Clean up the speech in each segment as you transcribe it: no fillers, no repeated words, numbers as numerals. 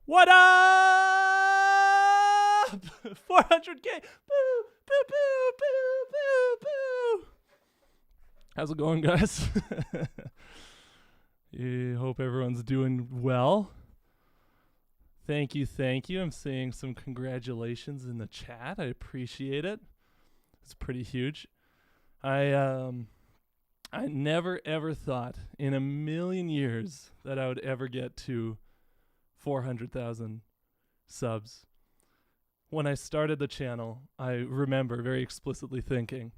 What up? 400K. Boo, boo, boo, boo, boo, boo. How's it going, guys? Hope everyone's doing well. Thank you. I'm seeing some congratulations in the chat. I appreciate it. It's pretty huge. I never ever thought in a million years that I would ever get to 400,000 subs. When I started the channel, I remember very explicitly thinking,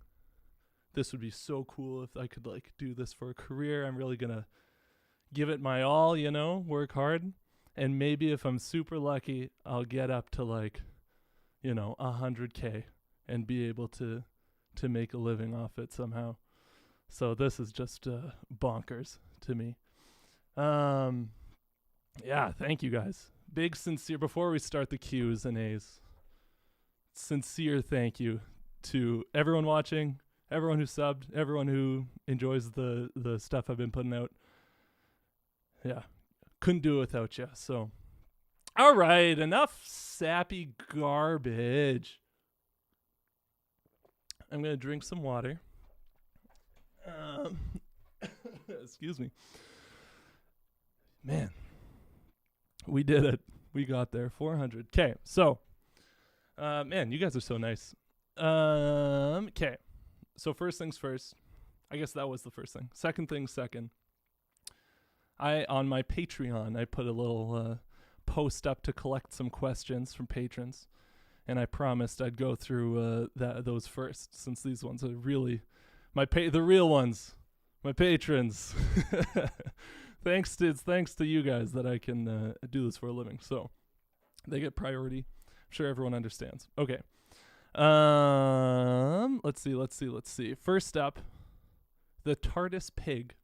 this would be so cool if I could like do this for a career. I'm really gonna give it my all, you know, work hard. And maybe if I'm super lucky, I'll get up to like, 100K and be able to make a living off it somehow. So this is just bonkers to me. Yeah, thank you guys. Big sincere, before we start the Q's and A's, sincere thank you to everyone watching, everyone who subbed, everyone who enjoys the stuff I've been putting out. Yeah, couldn't do it without you. So, all right, enough sappy garbage. I'm going to drink some water. Excuse me. Man, we did it. We got there. 400K. So, man, you guys are so nice. Okay. So first things first. I guess that was the first thing. Second thing second. On my Patreon, I put a little post up to collect some questions from patrons. And I promised I'd go through those first, since these ones are really the real ones, my patrons. Thanks to you guys that I can do this for a living. So they get priority. I'm sure everyone understands. Okay. Let's see. First up, the TARDIS Pig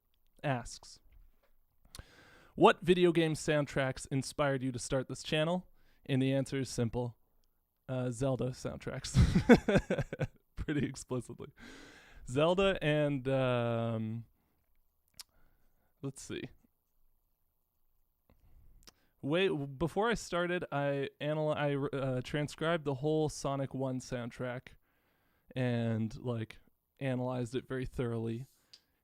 asks, what video game soundtracks inspired you to start this channel? And the answer is simple. Zelda soundtracks. Pretty explicitly. Zelda and let's see. Before I started, I transcribed the whole Sonic 1 soundtrack and like analyzed it very thoroughly.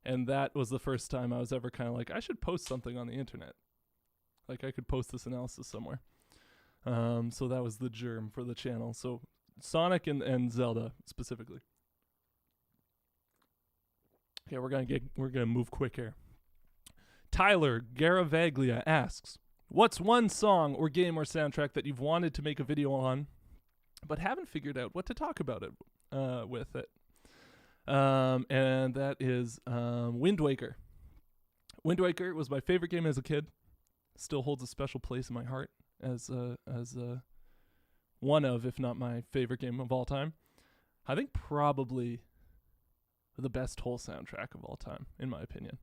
And that was the first time I was ever kind of like, I should post something on the internet. Like I could post this analysis somewhere. So that was the germ for the channel. So Sonic and Zelda specifically. Okay, we're gonna move quick here. Tyler Garavaglia asks, what's one song or game or soundtrack that you've wanted to make a video on, but haven't figured out what to talk about it with it? And that is Wind Waker. Wind Waker was my favorite game as a kid. Still holds a special place in my heart as one of, if not my favorite game of all time. I think probably the best whole soundtrack of all time, in my opinion.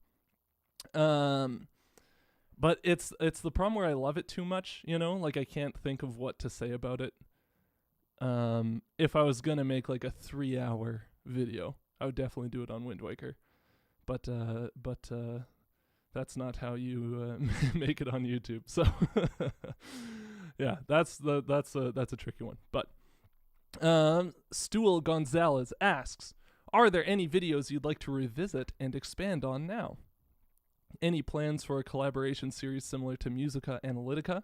But it's the problem where I love it too much, like I can't think of what to say about it. If I was gonna make like a 3-hour video, I would definitely do it on Wind Waker. But that's not how you make it on YouTube. So yeah, that's a tricky one. But Stuhl Gonzalez asks, are there any videos you'd like to revisit and expand on now? Any plans for a collaboration series similar to Musica Analytica?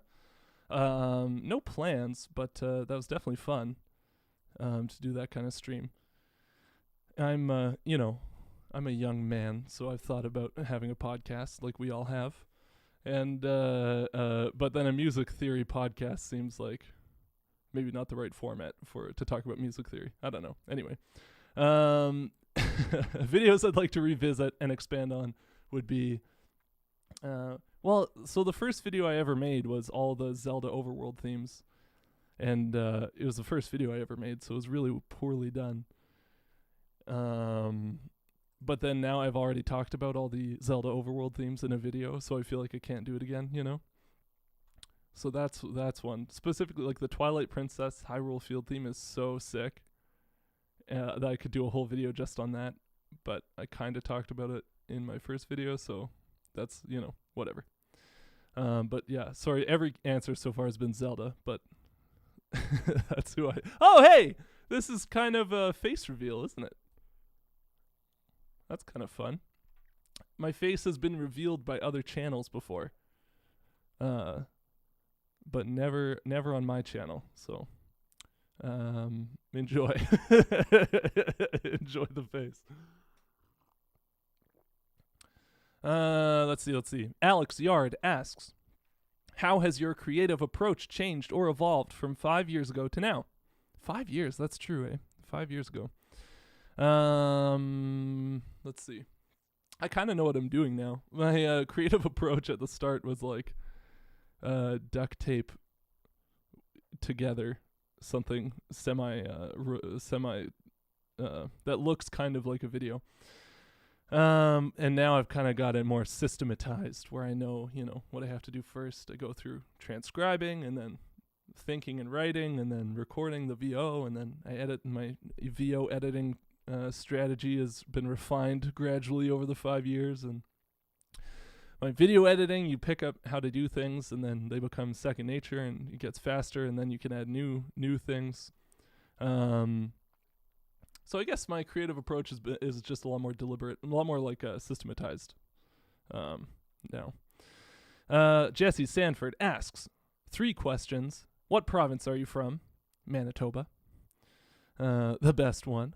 No plans, but that was definitely fun to do that kind of stream. I'm a young man, so I've thought about having a podcast like we all have. And but then a music theory podcast seems like maybe not the right format to talk about music theory. I don't know. Anyway, videos I'd like to revisit and expand on would be so the first video I ever made was all the Zelda overworld themes, and it was the first video I ever made, so it was really poorly done. But then now I've already talked about all the Zelda overworld themes in a video, so I feel like I can't do it again, So that's one. Specifically, like the Twilight Princess Hyrule Field theme is so sick that I could do a whole video just on that, but I kind of talked about it in my first video, so that's, whatever. But yeah, sorry, every answer so far has been Zelda, but that's who I... Oh, hey! This is kind of a face reveal, isn't it? That's kind of fun. My face has been revealed by other channels before. But never on my channel, so... enjoy. Enjoy the face. Let's see. Alex Yard asks, how has your creative approach changed or evolved from 5 years ago to now? 5 years, that's true, eh? 5 years ago. Let's see. I kind of know what I'm doing now. My creative approach at the start was like duct tape together something semi that looks kind of like a video. And now I've kind of got it more systematized where I know, what I have to do first. I go through transcribing and then thinking and writing and then recording the VO, and then I edit. My VO editing strategy has been refined gradually over the 5 years. And my video editing, you pick up how to do things and then they become second nature and it gets faster, and then you can add new things. So I guess my creative approach is just a lot more deliberate, a lot more like systematized now. Jesse Sanford asks, 3 questions. What province are you from? Manitoba. The best one.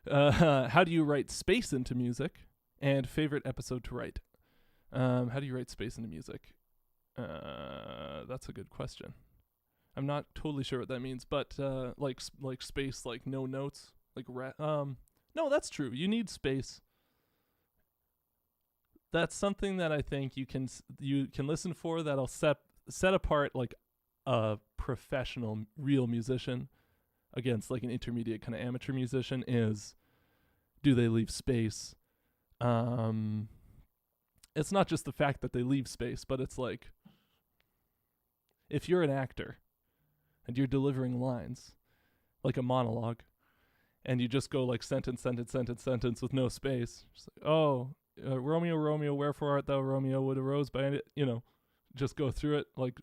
How do you write space into music? And favorite episode to write? How do you write space into music? That's a good question. I'm not totally sure what that means, but like space, like no notes. No, that's true. You need space. That's something that I think you can listen for. That'll set apart like a professional, real musician against like an intermediate kind of amateur musician. Is, do they leave space? It's not just the fact that they leave space, but it's like, if you're an actor and you're delivering lines like a monologue, and you just go like sentence with no space. Just like, Romeo, Romeo, wherefore art thou, Romeo, would arose by any, just go through it. Like,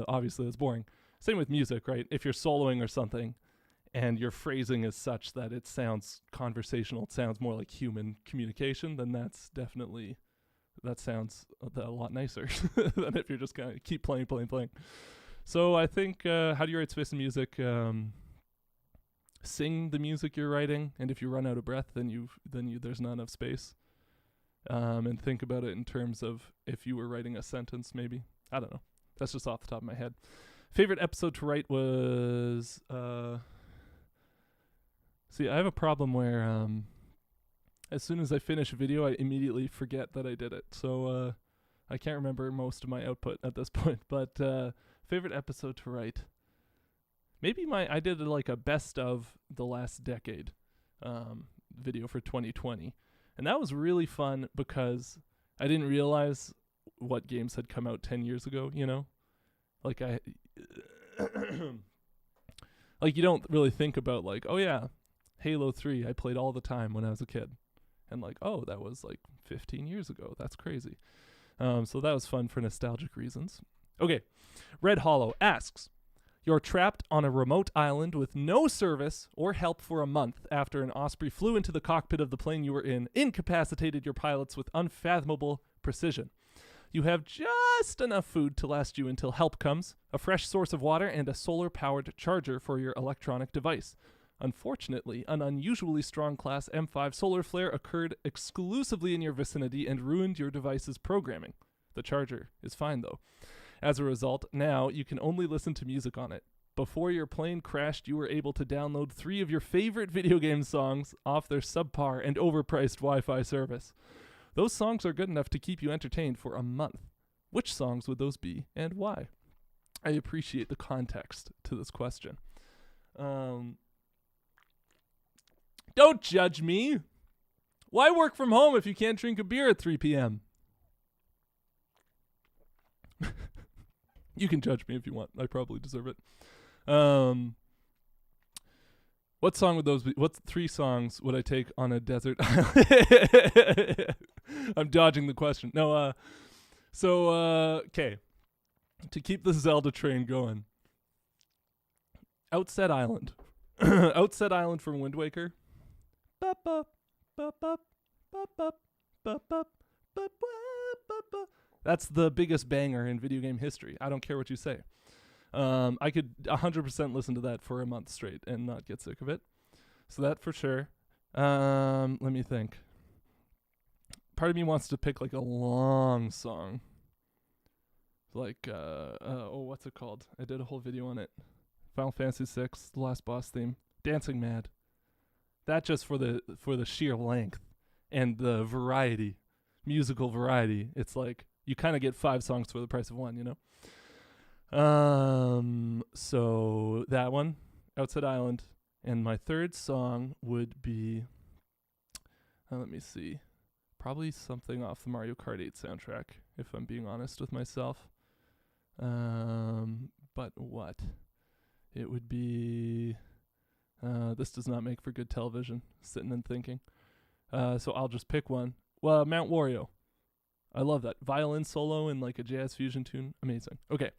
obviously that's boring. Same with music, right? If you're soloing or something and your phrasing is such that it sounds conversational, it sounds more like human communication, then that sounds a lot nicer than if you're just kind of keep playing. So I think, how do you write space in music? Sing the music you're writing, and if you run out of breath, then there's not enough space. And think about it in terms of if you were writing a sentence, maybe. I don't know. That's just off the top of my head. Favorite episode to write was... See, I have a problem where as soon as I finish a video, I immediately forget that I did it. So I can't remember most of my output at this point. But favorite episode to write... Maybe I did like a best of the last decade video for 2020. And that was really fun because I didn't realize what games had come out 10 years ago, Like like you don't really think about like, oh yeah, Halo 3 I played all the time when I was a kid. And like, oh, that was like 15 years ago. That's crazy. So that was fun for nostalgic reasons. Okay. Red Hollow asks, you're trapped on a remote island with no service or help for a month after an osprey flew into the cockpit of the plane you were in, incapacitated your pilots with unfathomable precision. You have just enough food to last you until help comes, a fresh source of water, and a solar-powered charger for your electronic device. Unfortunately, an unusually strong Class M5 solar flare occurred exclusively in your vicinity and ruined your device's programming. The charger is fine, though. As a result, now you can only listen to music on it. Before your plane crashed, you were able to download 3 of your favorite video game songs off their subpar and overpriced Wi-Fi service. Those songs are good enough to keep you entertained for a month. Which songs would those be, and why? I appreciate the context to this question. Don't judge me. Why work from home if you can't drink a beer at 3 p.m.? You can judge me if you want. I probably deserve it. What song would those be? What 3 songs would I take on a desert island? I'm dodging the question. No, So, okay. To keep the Zelda train going. Outset Island. Outset Island from Wind Waker. That's the biggest banger in video game history. I don't care what you say. I could 100% listen to that for a month straight and not get sick of it. So that for sure. Let me think. Part of me wants to pick like a long song. Like, what's it called? I did a whole video on it. Final Fantasy VI, the last boss theme. Dancing Mad. That just for the sheer length and the variety, musical variety. It's like you kind of get 5 songs for the price of one, you know? So that one, Outside Island. And my third song would be, let me see, probably something off the Mario Kart 8 soundtrack, if I'm being honest with myself. But what? It would be, this does not make for good television, sitting and thinking. So I'll just pick one. Well, Mount Wario. I love that. Violin solo in like a jazz fusion tune. Amazing. Okay.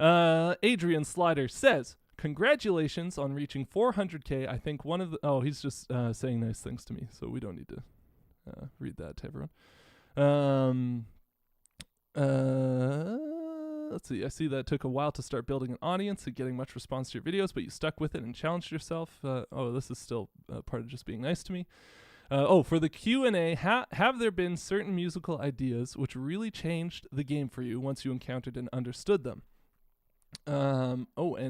Adrian Slider says, congratulations on reaching 400K. I think one of the... he's just saying nice things to me, so we don't need to read that to everyone. Let's see. I see that it took a while to start building an audience and getting much response to your videos, but you stuck with it and challenged yourself. This is still part of just being nice to me. For the Q&A, have there been certain musical ideas which really changed the game for you once you encountered and understood them? And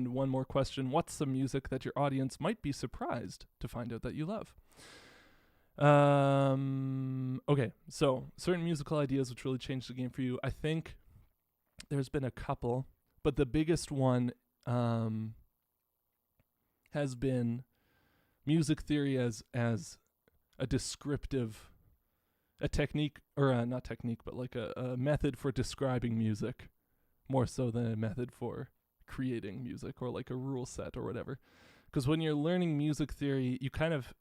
one more question. What's some music that your audience might be surprised to find out that you love? Okay, so certain musical ideas which really changed the game for you. I think there's been a couple, but the biggest one has been music theory as a descriptive, a technique, or not technique, but like a method for describing music, more so than a method for creating music or like a rule set or whatever. Because when you're learning music theory, you kind of,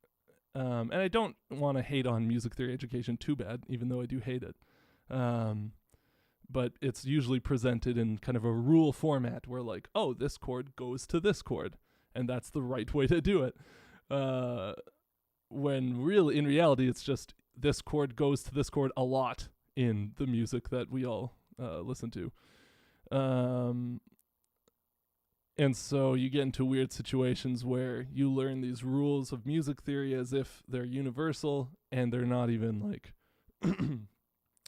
and I don't want to hate on music theory education too bad, even though I do hate it. But it's usually presented in kind of a rule format where like, oh, this chord goes to this chord, and that's the right way to do it. When really, in reality, it's just this chord goes to this chord a lot in the music that we all listen to. And so you get into weird situations where you learn these rules of music theory as if they're universal, and they're not even like,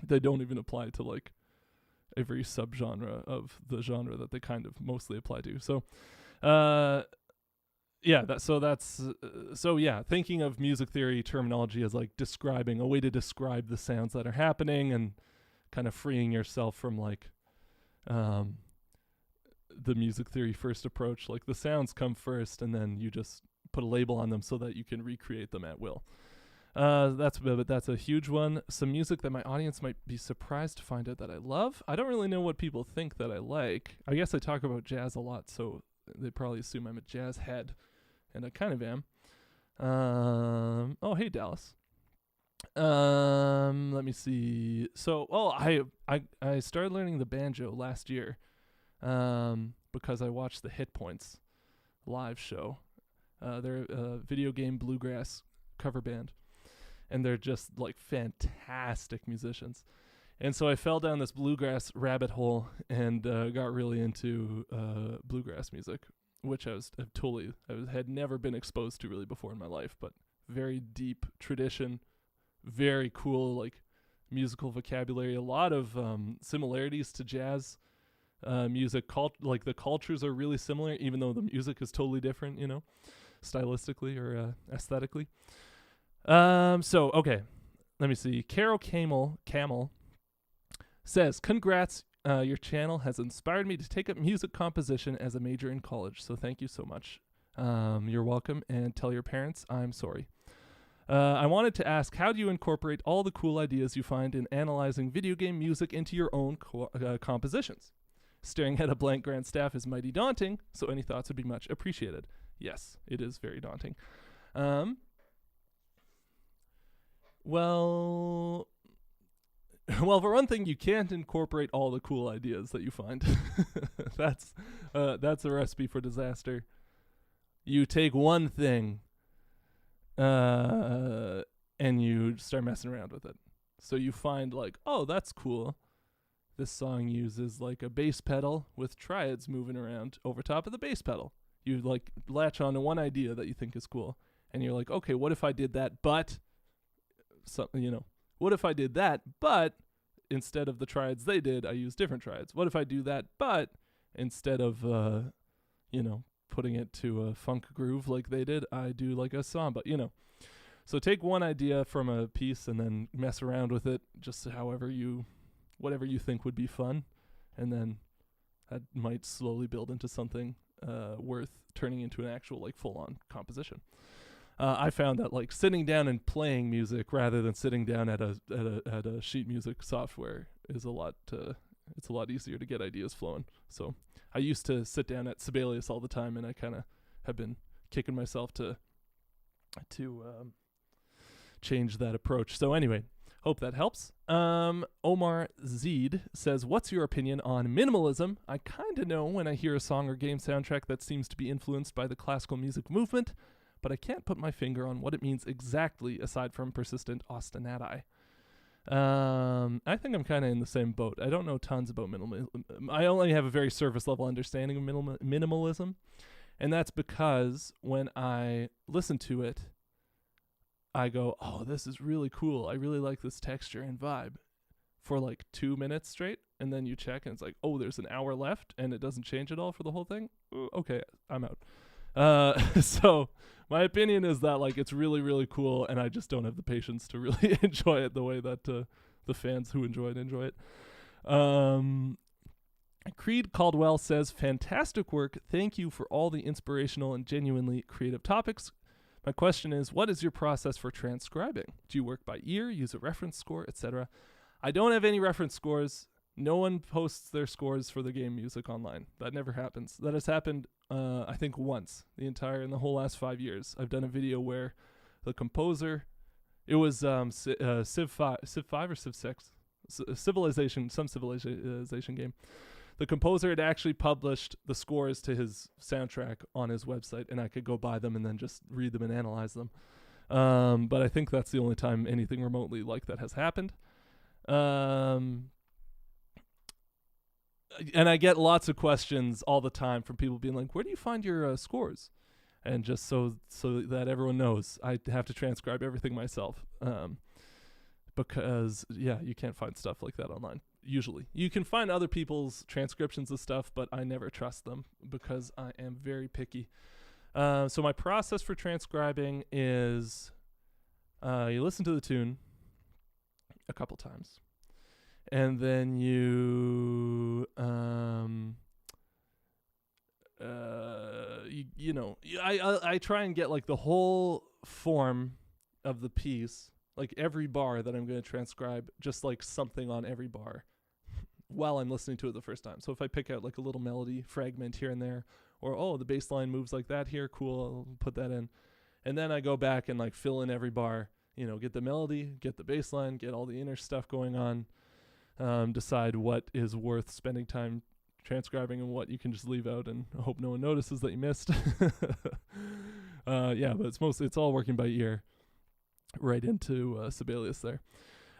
they don't even apply to like every subgenre of the genre that they kind of mostly apply to. So, thinking of music theory terminology as like describing, a way to describe the sounds that are happening and kind of freeing yourself from like the music theory first approach, like the sounds come first and then you just put a label on them so that you can recreate them at will. That's a huge one. Some music that my audience might be surprised to find out that I love. I don't really know what people think that I like. I guess I talk about jazz a lot, so they probably assume I'm a jazz head, and I kind of am. Hey Dallas. Let me see. So, I started learning the banjo last year, because I watched the Hit Points live show. They're a video game bluegrass cover band, and they're just like fantastic musicians. And so I fell down this bluegrass rabbit hole and got really into bluegrass music, which I had never been exposed to really before in my life, but very deep tradition, very cool like musical vocabulary, a lot of similarities to jazz music. Like the cultures are really similar, even though the music is totally different, you know, stylistically or aesthetically. Okay, let me see. Camel says, congrats, your channel has inspired me to take up music composition as a major in college, so thank you so much. You're welcome, and tell your parents I'm sorry. I wanted to ask, how do you incorporate all the cool ideas you find in analyzing video game music into your own compositions? Staring at a blank grand staff is mighty daunting, so any thoughts would be much appreciated. Yes, it is very daunting. Well, Well, for one thing, you can't incorporate all the cool ideas that you find. That's a recipe for disaster. You take one thing, and you start messing around with it. So you find like, oh, that's cool. This song uses like a bass pedal with triads moving around over top of the bass pedal. You like latch on to one idea that you think is cool, and you're like, okay, what if I did that, but what if I did that, but instead of the triads they did, I use different triads? What if I do that, but instead of putting it to a funk groove like they did, I do like a samba, So take one idea from a piece and then mess around with it just whatever you think would be fun, and then that might slowly build into something worth turning into an actual like full-on composition. I found that like sitting down and playing music rather than sitting down at a sheet music software is it's a lot easier to get ideas flowing. So I used to sit down at Sibelius all the time, and I kind of have been kicking myself to change that approach. So anyway, hope that helps. Omar Zeid says, what's your opinion on minimalism? I kind of know when I hear a song or game soundtrack that seems to be influenced by the classical music movement, but I can't put my finger on what it means exactly aside from persistent ostinato. I think I'm kind of in the same boat. I don't know tons about minimalism. I only have a very surface level understanding of minimalism, and that's because when I listen to it, I go, oh, this is really cool. I really like this texture and vibe for like 2 minutes straight. And then you check and it's like, oh, there's an hour left and it doesn't change at all for the whole thing. Ooh, okay, I'm out. So my opinion is that like it's really, really cool, and I just don't have the patience to really enjoy it the way that the fans who enjoy it. Creed Caldwell says, fantastic work. Thank you for all the inspirational and genuinely creative topics. My question is, what is your process for transcribing? Do you work by ear, use a reference score, etc.? I don't have any reference scores. No one posts their scores for the game music online. That never happens. That has happened, I think, once in the whole last 5 years. I've done a video where the composer, it was Civ 5 or Civ 6, Civilization game. The composer had actually published the scores to his soundtrack on his website, and I could go buy them and then just read them and analyze them. But I think that's the only time anything remotely like that has happened. And I get lots of questions all the time from people being like, where do you find your scores? And just so that everyone knows, I have to transcribe everything myself. Because, you can't find stuff like that online. Usually. You can find other people's transcriptions of stuff, but I never trust them because I am very picky. So my process for transcribing is you listen to the tune a couple times, and then I try and get like the whole form of the piece, like every bar that I'm going to transcribe, just like something on every bar while I'm listening to it the first time. So if I pick out like a little melody fragment here and there, or, oh, the bass line moves like that here, cool, I'll put that in. And then I go back and like fill in every bar, get the melody, get the bass line, get all the inner stuff going on, decide what is worth spending time transcribing and what you can just leave out and hope no one notices that you missed. But it's all working by ear. Right into Sibelius there.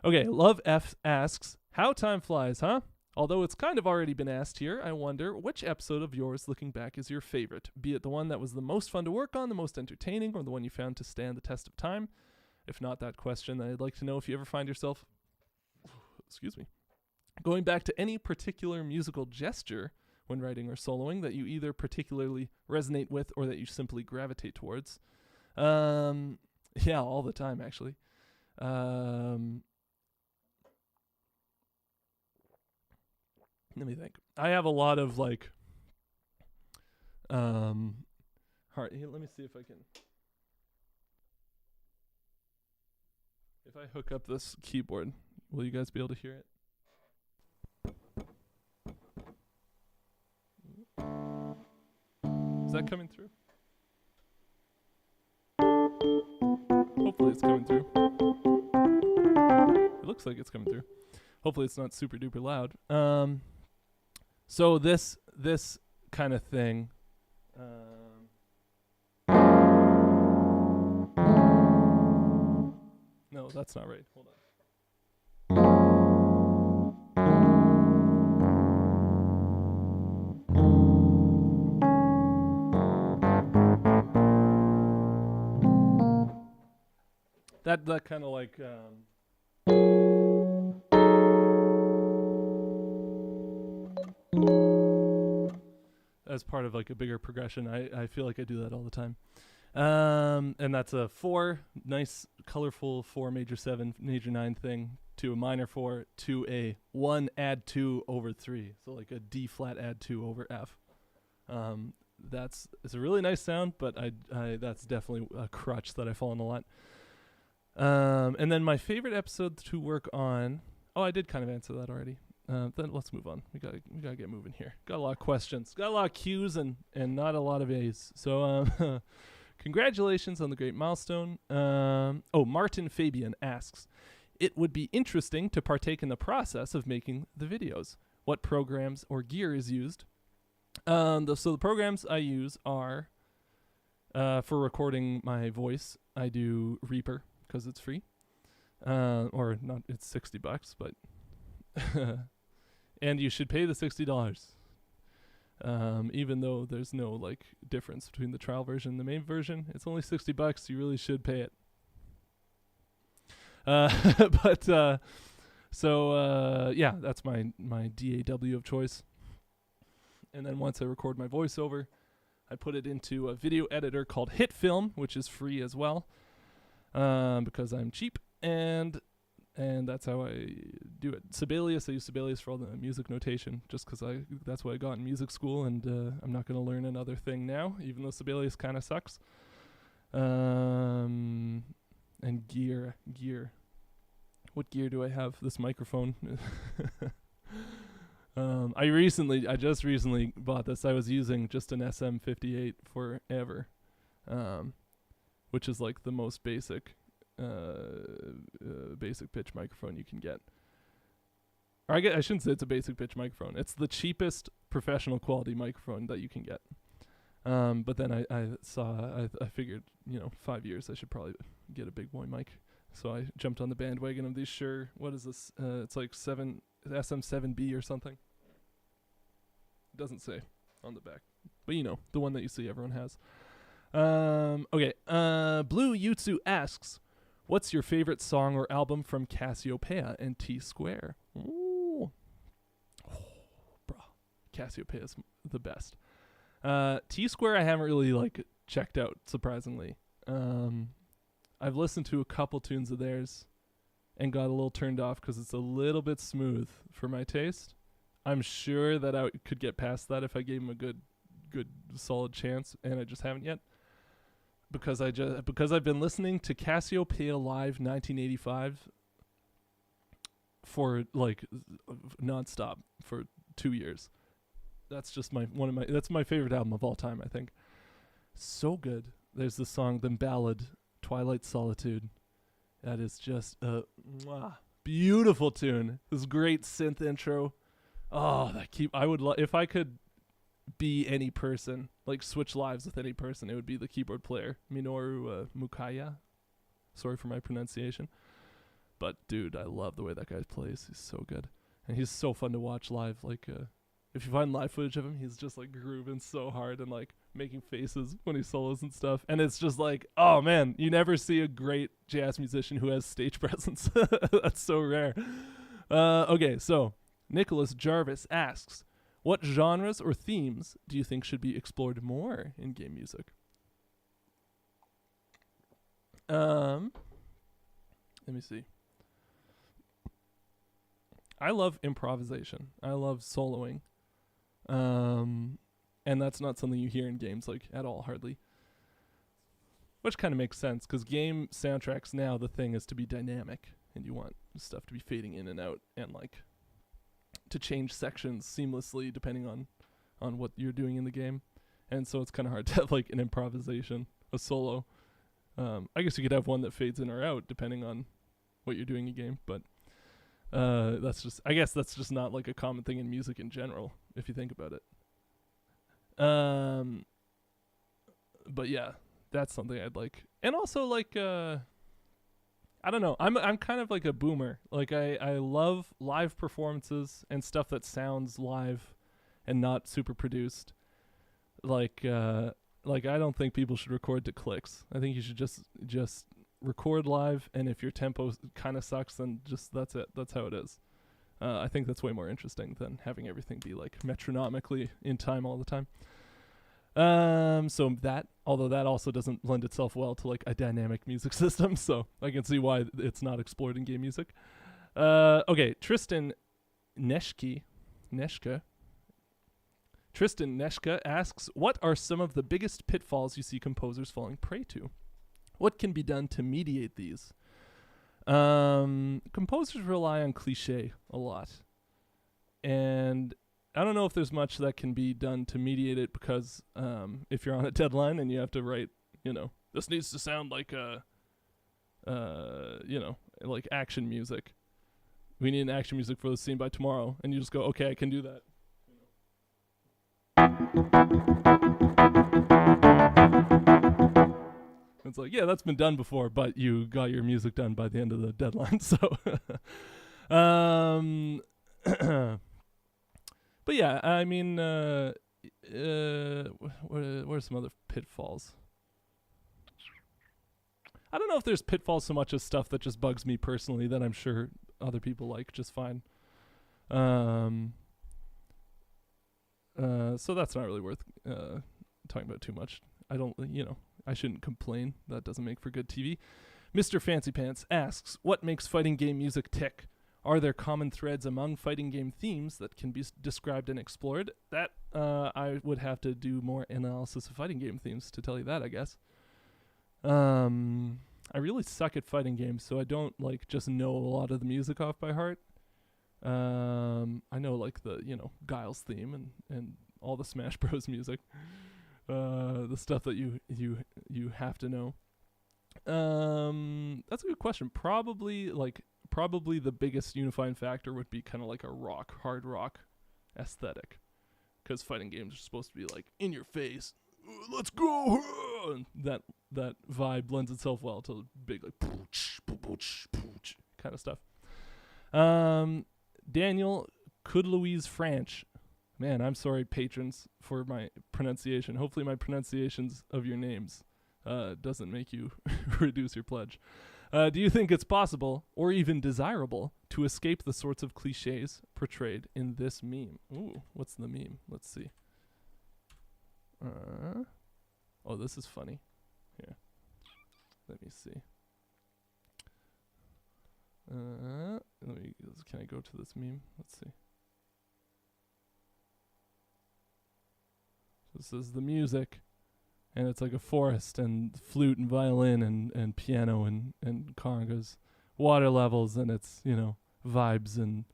Okay, Love F asks, how time flies, huh? Although it's kind of already been asked here, I wonder which episode of yours looking back is your favorite, be it the one that was the most fun to work on, the most entertaining, or the one you found to stand the test of time. If not that question, then I'd like to know if you ever find yourself going back to any particular musical gesture when writing or soloing that you either particularly resonate with or that you simply gravitate towards. Yeah, all the time, actually. Let me think. I have a lot of like let me see if I can. If I hook up this keyboard, will you guys be able to hear it? Is that coming through? Hopefully it's coming through. It looks like it's coming through. Hopefully it's not super duper loud. So this kind of thing. No, that's not right. Hold on. That kind of like as part of like a bigger progression. I feel like I do that all the time. And that's a 4, nice, colorful 4 major 7, major 9 thing to a minor 4 to a 1 add 2 over 3. So like a D flat add 2 over F. It's a really nice sound, but I that's definitely a crutch that I fall on a lot. And then my favorite episode to work on. Oh, I did kind of answer that already. Then let's move on. We gotta get moving here. Got a lot of questions. Got a lot of Q's and not a lot of A's. So congratulations on the great milestone. Martin Fabian asks, it would be interesting to partake in the process of making the videos. What programs or gear is used? So the programs I use are for recording my voice. I do Reaper because it's free, or not. It's $60, but and you should pay the $60. Even though there's no like difference between the trial version and the main version, it's only $60. You really should pay it. Yeah, that's my DAW of choice. And then once I record my voiceover, I put it into a video editor called HitFilm, which is free as well, because I'm cheap, and that's how I do it. Sibelius, I use Sibelius for all the music notation, just because that's what I got in music school, and I'm not going to learn another thing now, even though Sibelius kind of sucks. And gear. What gear do I have? This microphone. I just recently bought this. I was using just an SM58 forever, which is like the most basic pitch microphone you can get. Or I shouldn't say it's a basic pitch microphone. It's the cheapest professional quality microphone that you can get. But then I figured, 5 years I should probably get a big boy mic. So I jumped on the bandwagon of these Shure. What is this? It's like SM7B or something. Doesn't say on the back, but the one that you see everyone has. Okay. Blue Yutsu asks, what's your favorite song or album from Cassiopeia and T Square? Ooh. Bro, Cassiopeia is the best. T Square I haven't really checked out, surprisingly. I've listened to a couple tunes of theirs and got a little turned off because it's a little bit smooth for my taste. I'm sure that I could get past that if I gave him a good solid chance, and I just haven't yet. Because I've been listening to Cassiopeia Live 1985 for nonstop for 2 years. That's just that's my favorite album of all time, I think. So good. There's the song, the ballad, Twilight Solitude. That is just a beautiful tune. This great synth intro. Oh, if I could be any person, switch lives with any person, it would be the keyboard player, Minoru Mukaya. Sorry for my pronunciation. But dude, I love the way that guy plays. He's so good. And he's so fun to watch live. If you find live footage of him, he's just grooving so hard and making faces when he solos and stuff. And it's just oh man, you never see a great jazz musician who has stage presence. That's so rare. Okay, so Nicholas Jarvis asks, what genres or themes do you think should be explored more in game music? Let me see. I love improvisation. I love soloing. And that's not something you hear in games at all, hardly. Which kind of makes sense, because game soundtracks now, the thing is to be dynamic, and you want stuff to be fading in and out, and to change sections seamlessly depending on what you're doing in the game. And so it's kind of hard to have an improvisation, a solo. I guess you could have one that fades in or out depending on what you're doing in game, but I guess that's just not like a common thing in music in general, if you think about it. But yeah, that's something I'd like. And also like I don't know. I'm kind of like a boomer. Like I love live performances and stuff that sounds live and not super produced. Like I don't think people should record to clicks. I think you should just record live, and if your tempo kind of sucks, then just that's it. That's how it is. I think that's way more interesting than having everything be like metronomically in time all the time. So that, although that also doesn't lend itself well to like a dynamic music system, so I can see why it's not explored in game music. Okay, Tristan Neshka asks, what are some of the biggest pitfalls you see composers falling prey to? What can be done to mediate these? Composers rely on cliche a lot. And I don't know if there's much that can be done to mediate it, because if you're on a deadline and you have to write, this needs to sound like like action music. We need an action music for the scene by tomorrow, and you just go, okay, I can do that. It's like, yeah, that's been done before, but you got your music done by the end of the deadline. So, but yeah, I mean, what are some other pitfalls? I don't know if there's pitfalls so much as stuff that just bugs me personally that I'm sure other people like just fine. So that's not really worth talking about too much. I shouldn't complain. That doesn't make for good TV. Mr. Fancy Pants asks, what makes fighting game music tick? Are there common threads among fighting game themes that can be described and explored? That I would have to do more analysis of fighting game themes to tell you that, I guess. I really suck at fighting games, so I don't like just know a lot of the music off by heart. I know like the Guile's theme and all the Smash Bros music, the stuff that you have to know. That's a good question. Probably the biggest unifying factor would be kind of like a hard rock aesthetic, because fighting games are supposed to be like in your face, let's go, and that vibe lends itself well to big like kind of stuff. Daniel Louise Franch, man, I'm sorry, patrons, for my pronunciation. Hopefully my pronunciations of your names doesn't make you reduce your pledge. Do you think it's possible, or even desirable, to escape the sorts of cliches portrayed in this meme? Ooh, what's the meme? Let's see. Oh, this is funny. Here, let me see. Can I go to this meme? Let's see. This is the music, and it's like a forest and flute and violin and piano and congas, water levels, and it's vibes and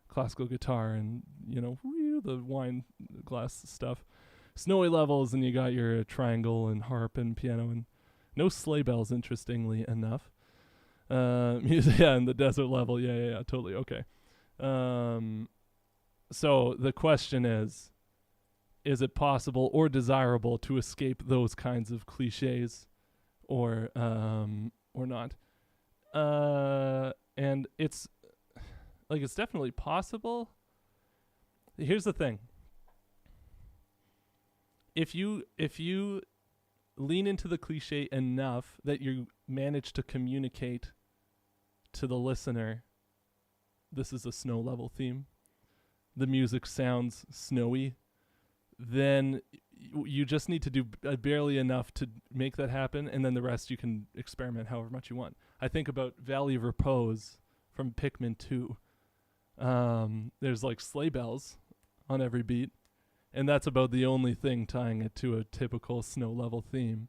classical guitar and the wine glass stuff, snowy levels, and you got your triangle and harp and piano and no sleigh bells, interestingly enough. Music, yeah, and the desert level, yeah, totally, okay. So the question is it possible or desirable to escape those kinds of cliches, or not? And it's definitely possible. Here's the thing. If you lean into the cliche enough that you manage to communicate to the listener, this is a snow level theme, the music sounds snowy, then you just need to do barely enough to make that happen, and then the rest you can experiment however much you want. I think about Valley of Repose from Pikmin 2. There's like sleigh bells on every beat, and that's about the only thing tying it to a typical snow level theme.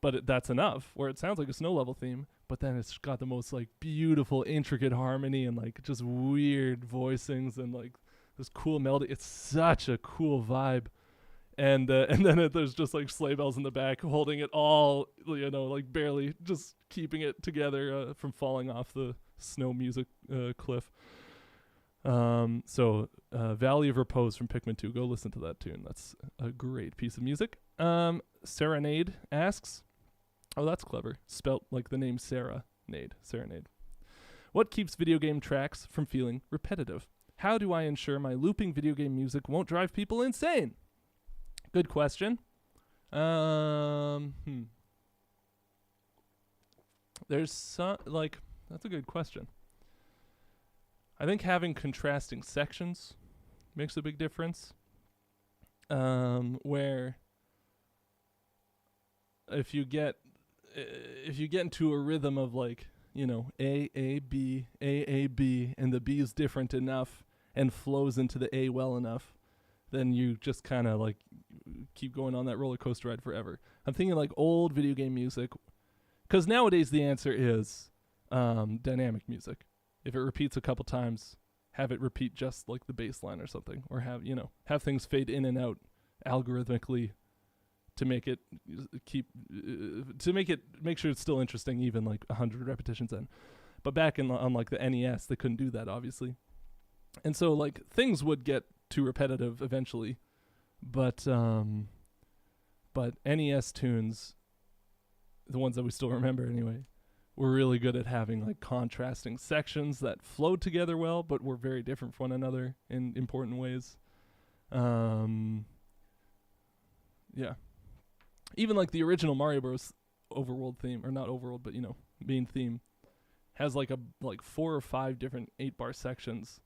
But that's enough, where it sounds like a snow level theme, but then it's got the most like beautiful, intricate harmony and like just weird voicings and like this cool melody. It's such a cool vibe. And then there's just like sleigh bells in the back holding it all, like barely just keeping it together from falling off the snow music cliff. Valley of Repose from Pikmin 2. Go listen to that tune. That's a great piece of music. Serenade asks, oh, that's clever. Spelt like the name Sarah. Serenade. What keeps video game tracks from feeling repetitive? How do I ensure my looping video game music won't drive people insane? Good question. There's some, that's a good question. I think having contrasting sections makes a big difference. Where if you get into a rhythm of A B, and the B is different enough and flows into the A well enough, then you just kind of keep going on that roller coaster ride forever. I'm thinking old video game music, because nowadays the answer is dynamic music. If it repeats a couple times, have it repeat just like the bass line or something, or have things fade in and out algorithmically to make it make sure it's still interesting even 100 repetitions in. But back on the NES, they couldn't do that, obviously. And so things would get too repetitive eventually, but NES tunes, the ones that we still remember anyway, were really good at having contrasting sections that flowed together well, but were very different from one another in important ways. Yeah. Even the original Mario Bros. Overworld theme, or not overworld, but main theme, has 4 or 5 different 8-bar sections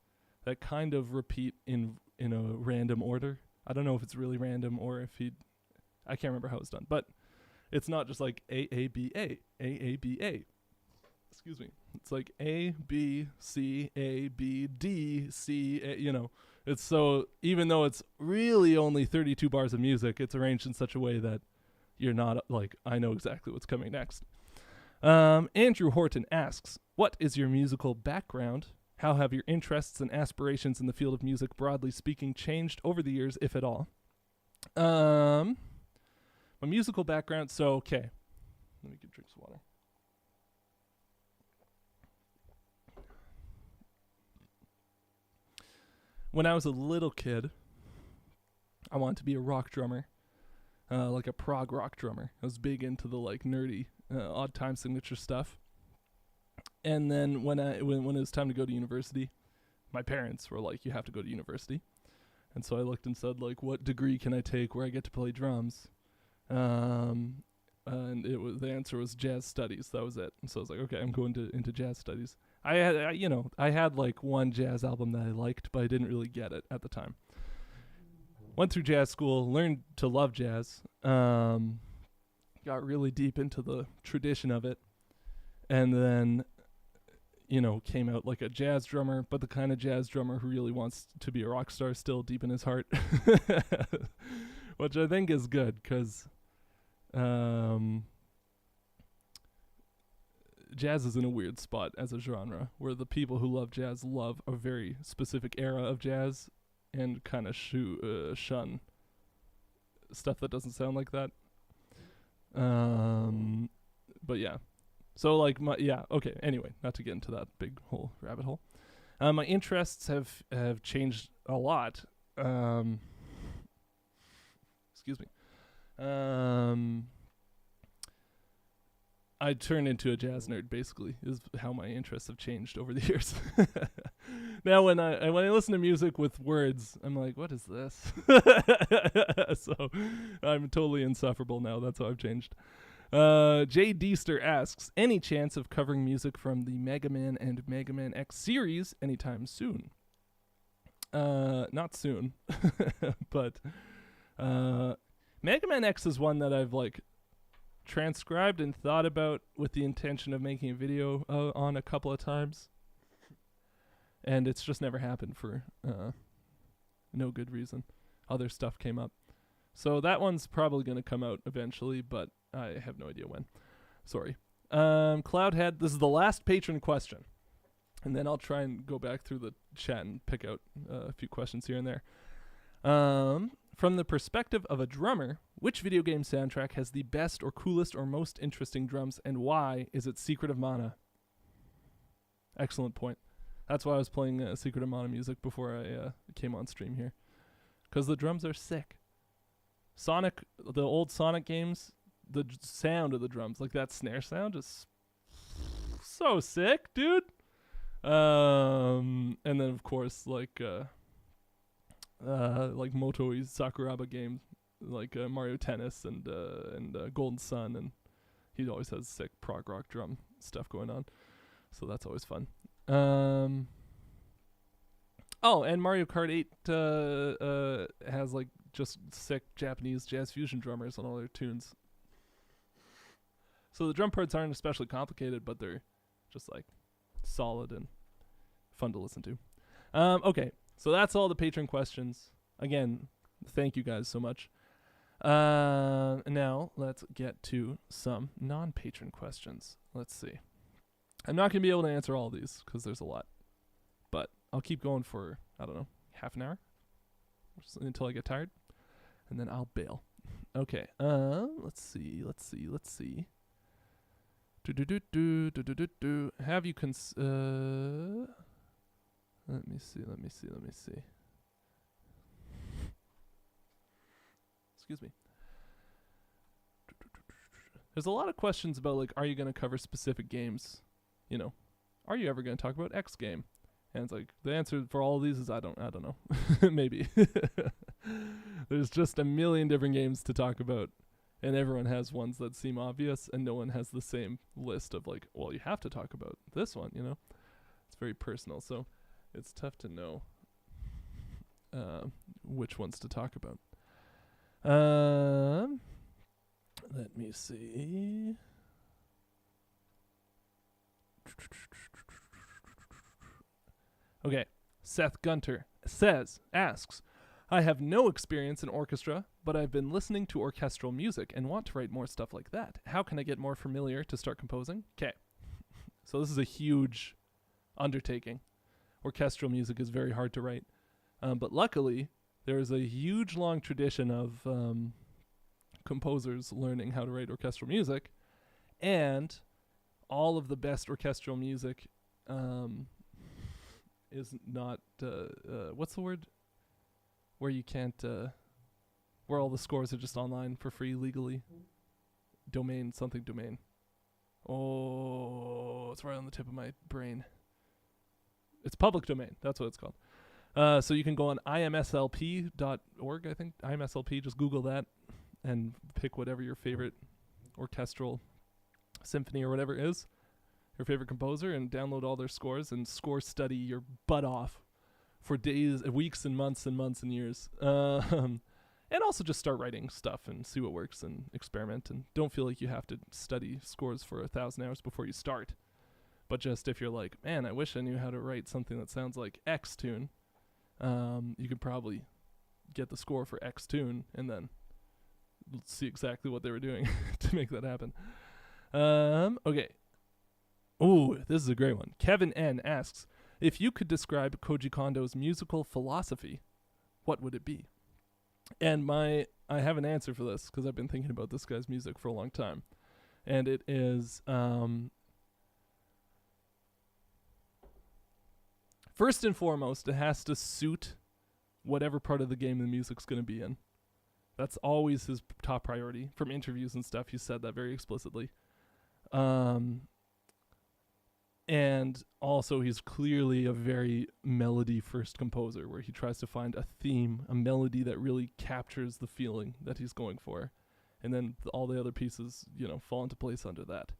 that kind of repeat in a random order. I don't know if it's really random or if I can't remember how it's done, but it's not just A A B A A B A. Excuse me. It's A B C A B D C A, It's so, even though it's really only 32 bars of music, it's arranged in such a way that you're not I know exactly what's coming next. Andrew Horton asks, what is your musical background? How have your interests and aspirations in the field of music, broadly speaking, changed over the years, if at all? My musical background, okay. Let me drink some water. When I was a little kid, I wanted to be a rock drummer, a prog rock drummer. I was big into the nerdy, odd time signature stuff. And then when it was time to go to university, my parents were like, "You have to go to university." And so I looked and said, what degree can I take where I get to play drums? And the answer was jazz studies. That was it. And so I was like, okay, I'm going into jazz studies. I had one jazz album that I liked, but I didn't really get it at the time. Went through jazz school, learned to love jazz, got really deep into the tradition of it, and then, came out like a jazz drummer, but the kind of jazz drummer who really wants to be a rock star still deep in his heart, which I think is good, because jazz is in a weird spot as a genre, where the people who love jazz love a very specific era of jazz and kind of shun stuff that doesn't sound like that. But yeah. So okay, anyway, not to get into that big whole rabbit hole. My interests have changed a lot. Excuse me. I turned into a jazz nerd, basically, is how my interests have changed over the years. Now, when I listen to music with words, I'm like, what is this? So I'm totally insufferable now. That's how I've changed. Jay Deester asks, any chance of covering music from the Mega Man and Mega Man X series anytime soon? Not soon, but Mega Man X is one that I've transcribed and thought about with the intention of making a video on a couple of times, and it's just never happened for no good reason. Other stuff came up, so that one's probably going to come out eventually, but I have no idea when. Sorry. Cloudhead, this is the last patron question, and then I'll try and go back through the chat and pick out a few questions here and there. From the perspective of a drummer, which video game soundtrack has the best or coolest or most interesting drums, and why is it Secret of Mana? Excellent point. That's why I was playing Secret Amount of Music before I came on stream here. Because the drums are sick. Sonic, the old Sonic games, the sound of the drums, like that snare sound is so sick, dude. And then of course like Motoi Sakuraba games like Mario Tennis and Golden Sun, and he always has sick prog rock drum stuff going on, so that's always fun. Oh, and Mario Kart 8 has like just sick Japanese jazz fusion drummers on all their tunes. So the drum parts aren't especially complicated, but they're just like solid and fun to listen to. Okay, so that's all the patron questions. Again, thank you guys so much. Now let's get to some non-patron questions. Let's see. I'm not going to be able to answer all these because there's a lot, but I'll keep going for, I don't know, half an hour until I get tired, and then I'll bail. Okay, let's see. Have you let me see. Excuse me. There's a lot of questions about, like, are you going to cover specific games? You know, are you ever going to talk about X game? And it's like, the answer for all of these is I don't know. Maybe. There's just a million different games to talk about, and everyone has ones that seem obvious, and no one has the same list of like, well, you have to talk about this one, you know? It's very personal, so it's tough to know which ones to talk about. Let me see. Okay, Seth Gunter asks, I have no experience in orchestra, but I've been listening to orchestral music and want to write more stuff like that. How can I get more familiar to start composing? Okay, so this is a huge undertaking. Orchestral music is very hard to write, but luckily there is a huge long tradition of composers learning how to write orchestral music, and all of the best orchestral music is not what's the word where you can't where all the scores are just online for free legally. Domain. Oh, it's right on the tip of my brain. It's public domain. That's what it's called. So you can go on imslp.org, I think. IMSLP, just Google that and pick whatever your favorite orchestral symphony or whatever is, your favorite composer, and download all their scores and score study your butt off for days, weeks, and months and years. And also just start writing stuff and see what works and experiment. And don't feel like you have to study scores for 1,000 hours before you start. But just if you're like, man, I wish I knew how to write something that sounds like X tune, you could probably get the score for X tune and then see exactly what they were doing to make that happen. Okay. Ooh, this is a great one. Kevin N. asks, if you could describe Koji Kondo's musical philosophy, what would it be? And I have an answer for this because I've been thinking about this guy's music for a long time. And it is, first and foremost, it has to suit whatever part of the game the music's going to be in. That's always his top priority. From interviews and stuff, he said that very explicitly. And also, he's clearly a very melody-first composer, where he tries to find a theme, a melody that really captures the feeling that he's going for. And then all the other pieces, you know, fall into place under that.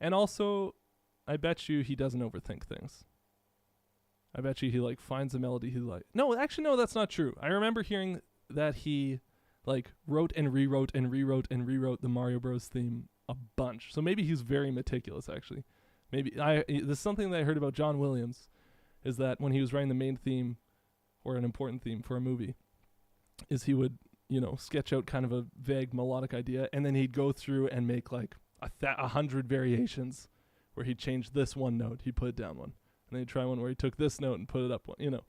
And also, I bet you he doesn't overthink things. I bet you he, like, finds a melody he like. No, actually, no, that's not true. I remember hearing that he, like, wrote and rewrote the Mario Bros. Theme a bunch. So maybe he's very meticulous, actually. Maybe there's something that I heard about John Williams, is that when he was writing the main theme or an important theme for a movie, is he would, you know, sketch out kind of a vague melodic idea, and then he'd go through and make like 100 variations where he'd change this one note, he'd put it down one, and then he'd try one where he took this note and put it up one, you know,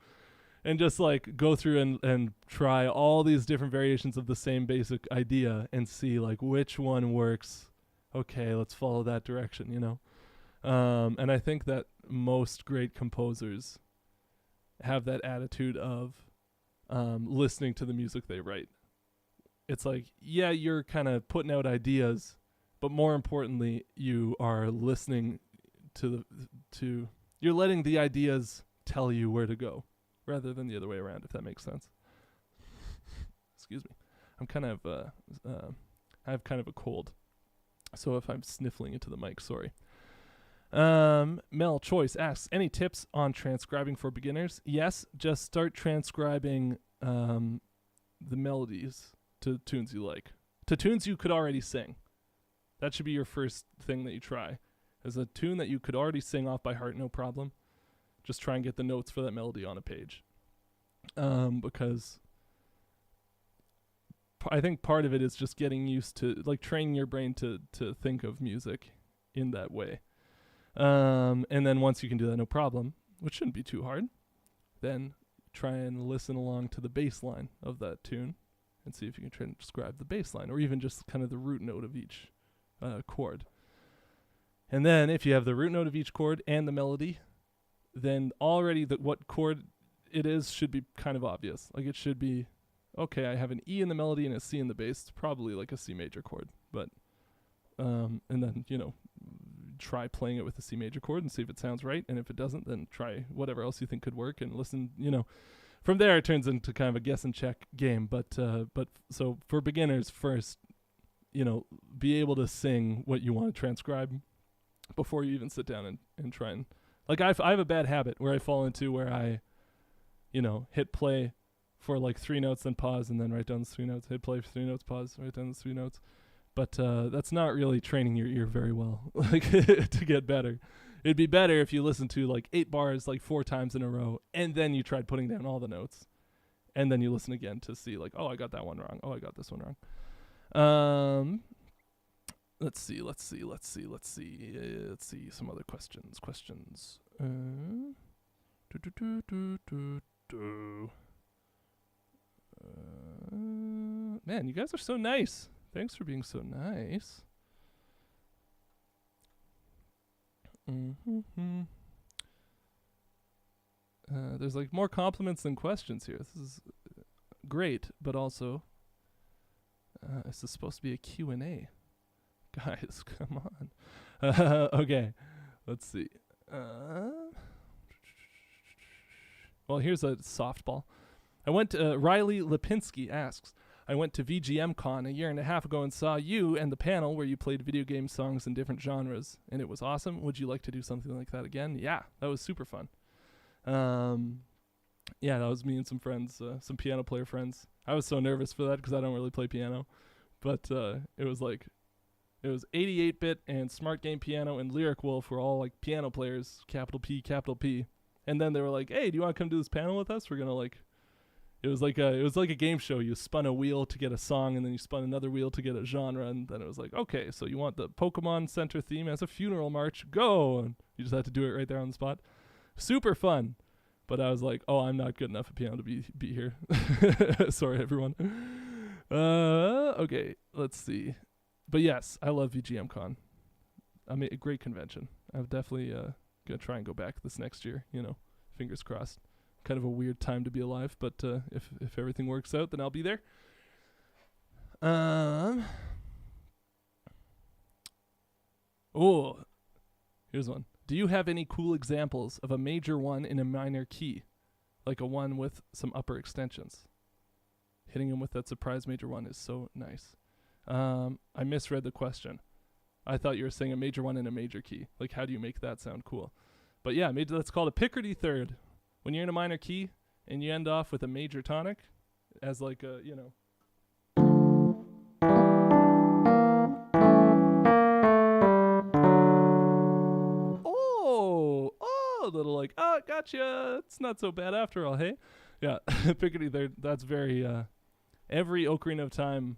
and just like go through and try all these different variations of the same basic idea and see like which one works. Okay, let's follow that direction, you know. And I think that most great composers have that attitude of listening to the music they write. It's like, yeah, you're kind of putting out ideas, but more importantly, you are listening to you're letting the ideas tell you where to go, rather than the other way around, if that makes sense. Excuse me. I'm kind of I have kind of a cold, so if I'm sniffling into the mic, sorry. Mel Choice asks, any tips on transcribing for beginners? Yes, just start transcribing the melodies to tunes you like, to tunes you could already sing. That should be your first thing that you try. Is a tune that you could already sing off by heart, no problem. Just try and get the notes for that melody on a page. Because I think part of it is just getting used to, like, training your brain to think of music in that way. And then once you can do that, no problem, which shouldn't be too hard, then try and listen along to the bass line of that tune and see if you can transcribe the bass line, or even just kind of the root note of each chord. And then if you have the root note of each chord and the melody, then already what chord it is should be kind of obvious. Like, it should be, okay, I have an E in the melody and a C in the bass. It's probably like a C major chord. But, and then, try playing it with the C major chord and see if it sounds right. And if it doesn't, then try whatever else you think could work and listen, From there, it turns into kind of a guess and check game. But so for beginners, first, be able to sing what you want to transcribe before you even sit down and try and, like, I have a bad habit where I fall into where I, hit play for like 3 notes, then pause, and then write down the 3 notes. Hit play for 3 notes, pause, write down the 3 notes. But that's not really training your ear very well, like, to get better. It'd be better if you listened to like 8 bars like 4 times in a row, and then you tried putting down all the notes, and then you listen again to see, like, oh, I got that one wrong. Oh, I got this one wrong. Let's see some other questions. Man, you guys are so nice. Thanks for being so nice. There's like more compliments than questions here. This is great, but also this is supposed to be a Q&A. Guys, come on. Okay, let's see. Well, here's a softball. Riley Lipinski asks, I went to VGMCon a year and a half ago and saw you and the panel where you played video game songs in different genres, and it was awesome. Would you like to do something like that again? Yeah, that was super fun. Yeah, that was me and some friends, some piano player friends. I was so nervous for that because I don't really play piano, but it was 88-bit and Smart Game Piano and Lyric Wolf were all like piano players, capital P. And then they were like, hey, do you want to come do this panel with us? We're going to it was like a game show. You spun a wheel to get a song, and then you spun another wheel to get a genre, and then it was like, okay, so you want the Pokemon Center theme as a funeral march? Go! And you just had to do it right there on the spot. Super fun. But I was like, oh, I'm not good enough at piano to be here. Sorry, everyone. Okay, let's see. But yes, I love VGMCon. I mean, a great convention. I'm definitely going to try and go back this next year, fingers crossed. Kind of a weird time to be alive, but if everything works out, then I'll be there. Oh, here's one. Do you have any cool examples of a major one in a minor key? Like a one with some upper extensions? Hitting him with that surprise major one is so nice. I misread the question. I thought you were saying a major one in a major key. Like, how do you make that sound cool? But yeah, that's called a Pickity third. When you're in a minor key and you end off with a major tonic as like a, a little like, oh, gotcha. It's not so bad after all, hey? Yeah, Pickity third, that's very, every Ocarina of Time,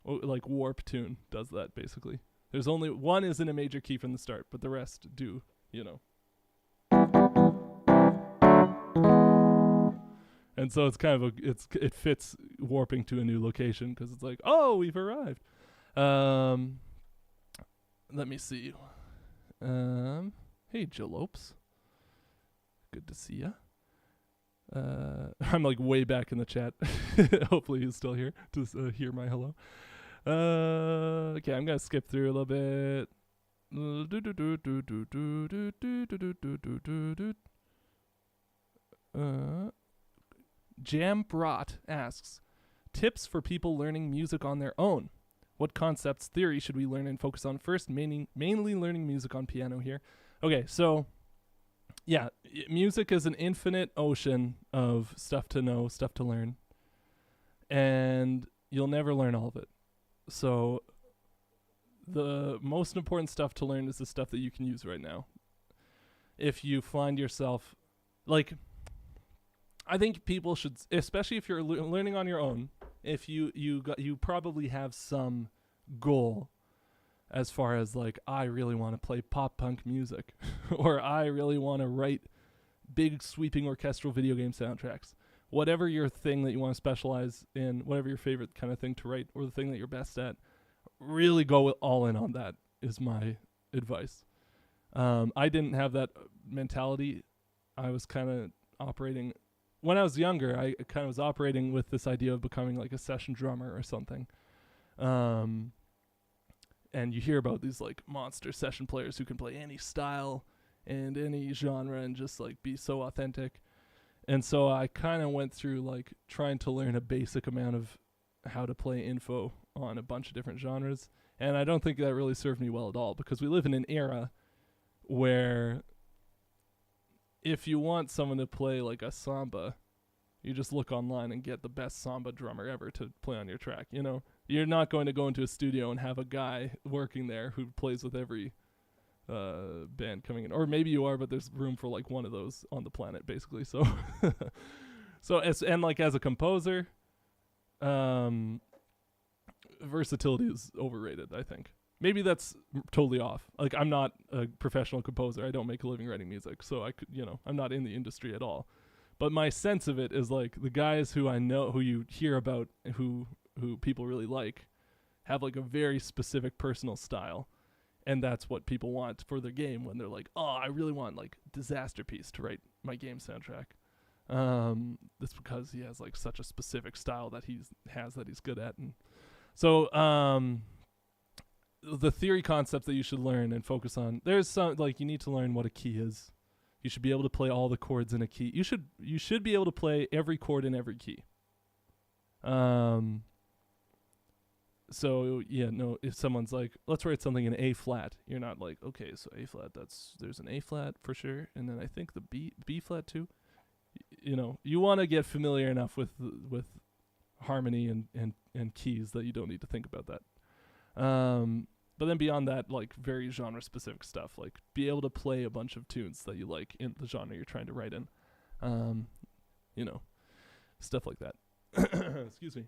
like warp tune does that basically. There's only one is in a major key from the start, but the rest do, And so it's kind of it fits warping to a new location because it's like, oh, we've arrived. Let me see. Hey, Jalopes. Good to see ya. I'm like way back in the chat. Hopefully he's still here to hear my hello. Okay, I'm gonna skip through a little bit. Jambrot asks, tips for people learning music on their own. What concepts, theory should we learn and focus on first? Mainly learning music on piano here. Okay, so yeah, music is an infinite ocean of stuff to know, stuff to learn, and you'll never learn all of it. So the most important stuff to learn is the stuff that you can use right now. If you find yourself, like, I think people should, especially if you're learning on your own, if you probably have some goal as far as like, I really want to play pop punk music or I really want to write big sweeping orchestral video game soundtracks. Whatever your thing that you want to specialize in, whatever your favorite kind of thing to write or the thing that you're best at, really go all in on that is my advice. I didn't have that mentality. I was kind of operating, when I was younger, I kind of was operating with this idea of becoming like a session drummer or something. And you hear about these like monster session players who can play any style and any genre and just like be so authentic. And so I kind of went through like trying to learn a basic amount of how to play info on a bunch of different genres. And I don't think that really served me well at all, because we live in an era where if you want someone to play like a samba, you just look online and get the best samba drummer ever to play on your track. You know, you're not going to go into a studio and have a guy working there who plays with every band coming in, or maybe you are, but there's room for like one of those on the planet, basically. So, as a composer, versatility is overrated, I think. Maybe that's totally off. Like, I'm not a professional composer. I don't make a living writing music, so I could, I'm not in the industry at all. But my sense of it is like the guys who I know, who you hear about, who people really like, have like a very specific personal style. And that's what people want for their game when they're like, oh, I really want like Disaster Piece to write my game soundtrack. That's because he has like such a specific style that he's good at. And so the theory concepts that you should learn and focus on, there's some, like, you need to learn what a key is. You should be able to play all the chords in a key. You should be able to play every chord in every key. So yeah, no, if someone's like, let's write something in A flat, you're not like, okay, so A flat, there's an A flat for sure, and then I think the B flat too. You want to get familiar enough with harmony and keys that you don't need to think about that. But then beyond that, like very genre specific stuff, like be able to play a bunch of tunes that you like in the genre you're trying to write in. Stuff like that. Excuse me.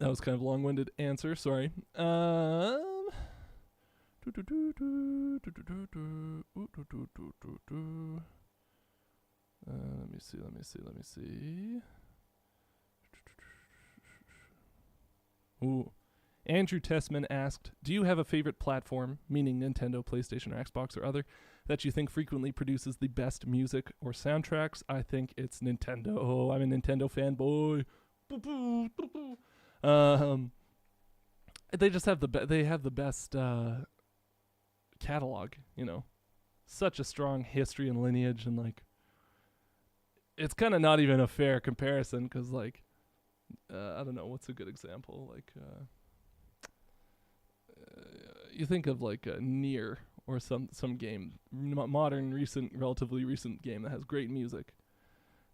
That was kind of a long-winded answer. Sorry. Let me see. Ooh. Andrew Tessman asked, do you have a favorite platform, meaning Nintendo, PlayStation, or Xbox or other, that you think frequently produces the best music or soundtracks? I think it's Nintendo. Oh, I'm a Nintendo fanboy. They just have the best catalog, such a strong history and lineage, and like it's kind of not even a fair comparison, because like I don't know, what's a good example, like you think of like a Nier or some game, modern, relatively recent game that has great music.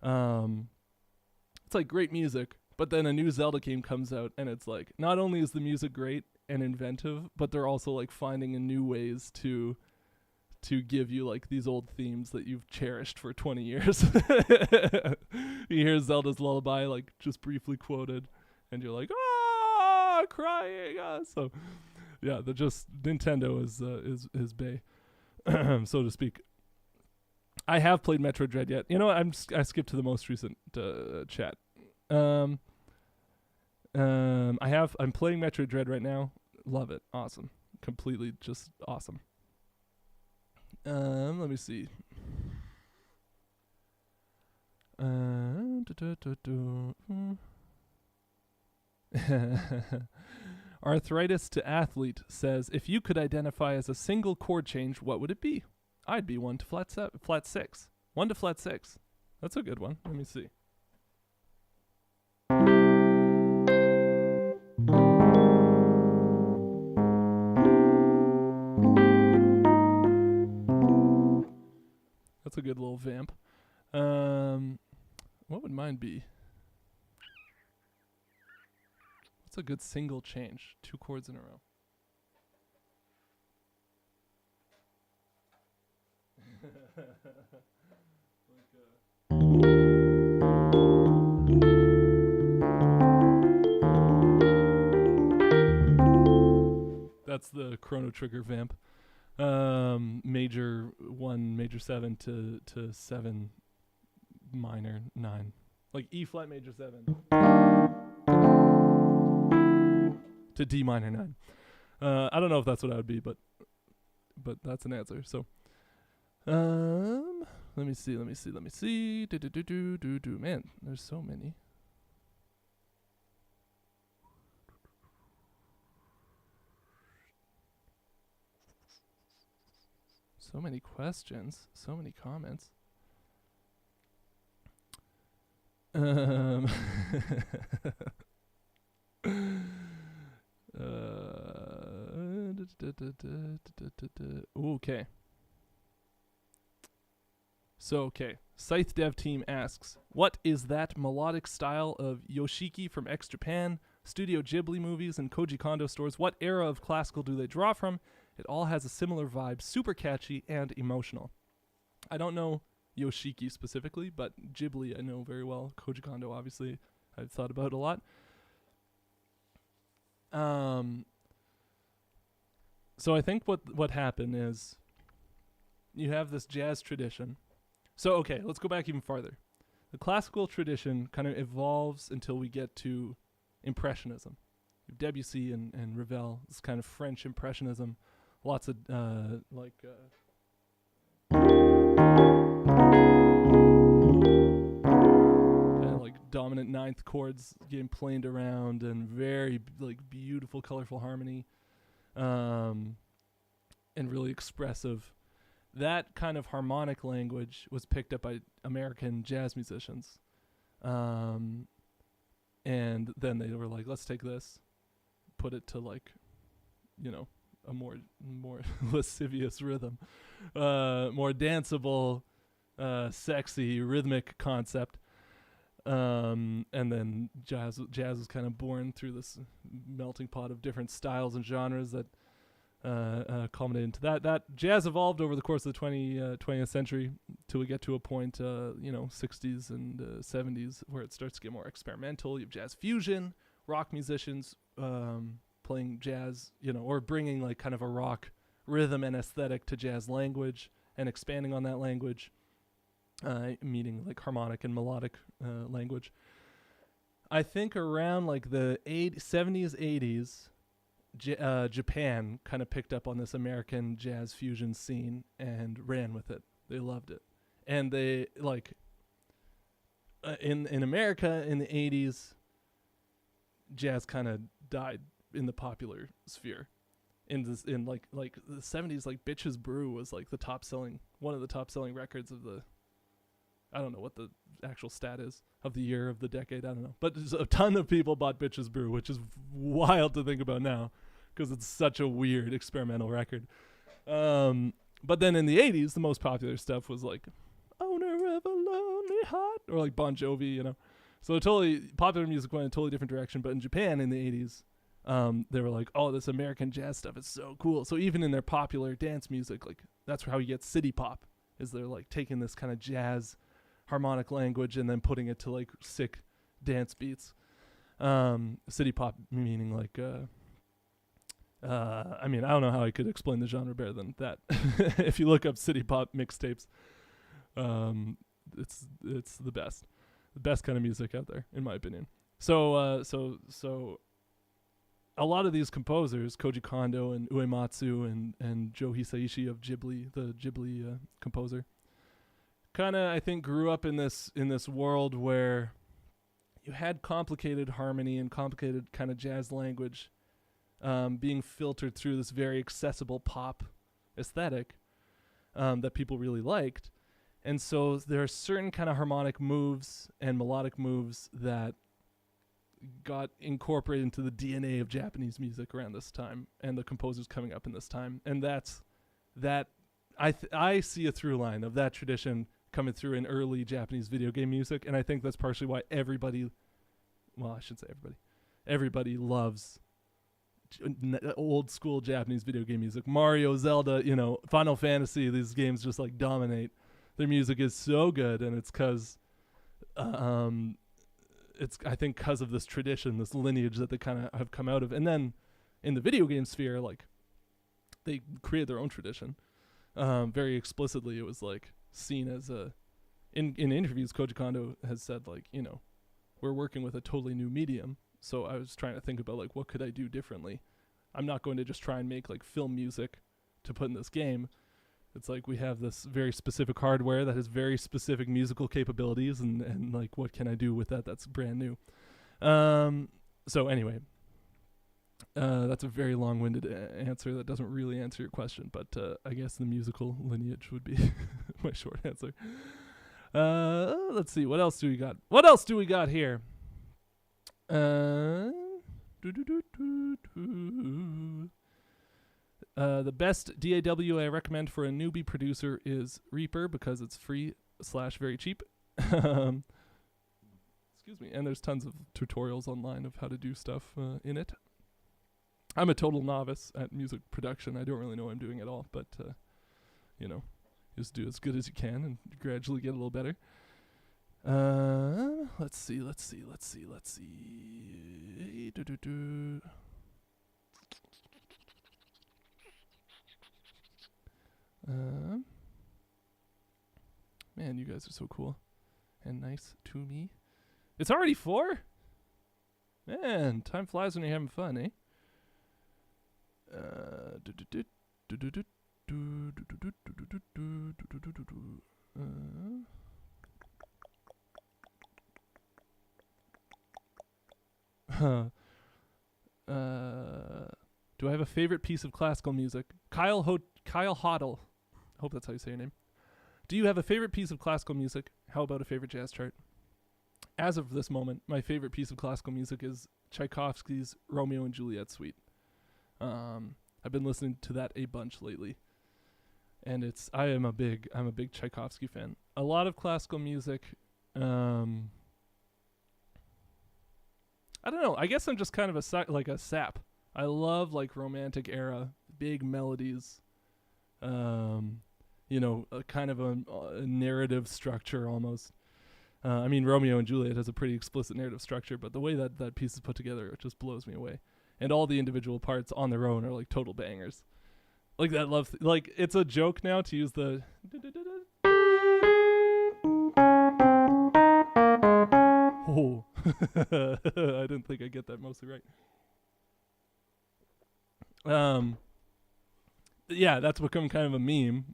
It's like great music, but then a new Zelda game comes out, and it's like, not only is the music great and inventive, but they're also like finding new ways to give you like these old themes that you've cherished for 20 years. You hear Zelda's Lullaby like just briefly quoted, and you're like, crying. So yeah, Nintendo is bae, so to speak. I have played Metroid Dread yet. I skipped to the most recent chat. I'm playing Metroid Dread right now. Love it. Awesome. Completely just awesome. Let me see. Arthritis to Athlete says, if you could identify as a single chord change, what would it be? I'd be 1 to flat 6. 1 to flat 6. That's a good one. Let me see. That's a good little vamp. What would mine be? What's a good single change? 2 chords in a row. That's the Chrono Trigger vamp. Major 1, major 7 to 7 minor 9. Like E flat major 7 to D minor 9. I don't know if that's what I would be, but that's an answer. So let me see. Man, there's so many. So many questions, so many comments. Okay. So, okay. Scythe Dev Team asks, what is that melodic style of Yoshiki from X Japan, Studio Ghibli movies, and Koji Kondo stores? What era of classical do they draw from? It all has a similar vibe, super catchy and emotional. I don't know Yoshiki specifically, but Ghibli I know very well. Koji Kondo, obviously, I've thought about a lot. So I think what happened is you have this jazz tradition. So, okay, let's go back even farther. The classical tradition kind of evolves until we get to Impressionism. Debussy and Ravel, this kind of French Impressionism. Lots of, dominant ninth chords getting planed around and very beautiful, colorful harmony, and really expressive. That kind of harmonic language was picked up by American jazz musicians, and then they were like, let's take this, put it to a more lascivious rhythm, more danceable, sexy, rhythmic concept. And then jazz was kind of born through this melting pot of different styles and genres that culminated into that. That jazz evolved over the course of the 20th century till we get to a point, 60s and 70s, where it starts to get more experimental. You have jazz fusion, rock musicians playing jazz, or bringing kind of a rock rhythm and aesthetic to jazz language and expanding on that language. Meaning harmonic and melodic language. I think around the 70s, 80s, Japan kind of picked up on this American jazz fusion scene and ran with it. They loved it. And they, in America in the 80s, jazz kind of died in the popular sphere. In the 70s, Bitches Brew was one of the top selling records of the, I don't know what the actual stat is of the year, of the decade, I don't know. But a ton of people bought Bitches Brew, which is wild to think about now because it's such a weird experimental record. But then in the 80s, the most popular stuff was Owner of a Lonely Heart, or Bon Jovi, So totally, popular music went in a totally different direction. But in Japan in the 80s, they were like, oh, this American jazz stuff is so cool. So even in their popular dance music, that's how you get city pop, is they're taking this kind of jazz harmonic language and then putting it to sick dance beats. City pop meaning I don't know how I could explain the genre better than that. If you look up city pop mixtapes, it's the best kind of music out there, in my opinion. So a lot of these composers, Koji Kondo and Uematsu and Joe Hisaishi of Ghibli, the Ghibli composer, kind of, I think, grew up in this world where you had complicated harmony and complicated kind of jazz language being filtered through this very accessible pop aesthetic that people really liked. And so there are certain kind of harmonic moves and melodic moves that got incorporated into the DNA of Japanese music around this time, and the composers coming up in this time. And I see a through line of that tradition coming through in early Japanese video game music, and I think that's partially why everybody loves old school Japanese video game music. Mario, Zelda, Final Fantasy, these games just like dominate. Their music is so good, and it's because I think because of this tradition, this lineage that they kind of have come out of. And then in the video game sphere, like, they created their own tradition. Very explicitly, it was like seen as in interviews, Koji Kondo has said, like, we're working with a totally new medium. So I was trying to think about, like, what could I do differently? I'm not going to just try and make like film music to put in this game. It's like we have this very specific hardware that has very specific musical capabilities, and like, what can I do with that that's brand new? So anyway, that's a very long-winded answer that doesn't really answer your question, but I guess the musical lineage would be my short answer. Let's see, what else do we got? What else do we got here? The best DAW I recommend for a newbie producer is Reaper, because it's free / very cheap. Excuse me. And there's tons of tutorials online of how to do stuff in it. I'm a total novice at music production. I don't really know what I'm doing at all, but just do as good as you can and gradually get a little better. Let's see. Man, you guys are so cool and nice to me. It's already 4? Man, time flies when you're having fun, eh? Do I have a favorite piece of classical music? Kyle Hoddle. I hope that's how you say your name. Do you have a favorite piece of classical music? How about a favorite jazz chart? As of this moment, my favorite piece of classical music is Tchaikovsky's Romeo and Juliet Suite. I've been listening to that a bunch lately, and I'm a big Tchaikovsky fan. A lot of classical music. I don't know. I guess I'm just kind of a sap. I love like romantic era, big melodies. A kind of a narrative structure almost. I mean, Romeo and Juliet has a pretty explicit narrative structure, but the way that piece is put together, it just blows me away. And all the individual parts on their own are like total bangers. Like that like it's a joke now to use the oh. I didn't think I'd get that mostly right. Yeah, that's become kind of a meme,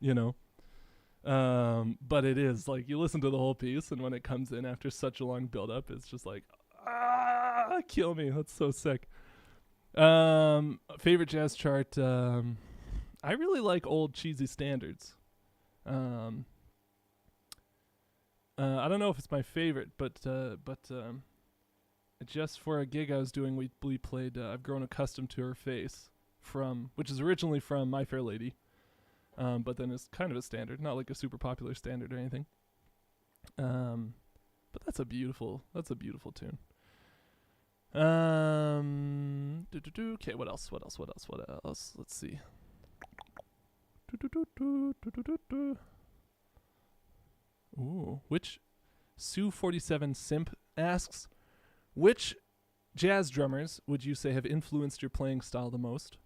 but it is like you listen to the whole piece, and when it comes in after such a long build up, it's just like, kill me. That's so sick. Favorite jazz chart. I really like old cheesy standards. I don't know if it's my favorite, but just for a gig I was doing, we played I've Grown Accustomed to Her Face, which is originally from My Fair Lady, but then it's kind of a standard, not like a super popular standard or anything. But that's a beautiful tune. Okay, what else? Let's see. Ooh, which Sue47 Simp asks, which jazz drummers would you say have influenced your playing style the most?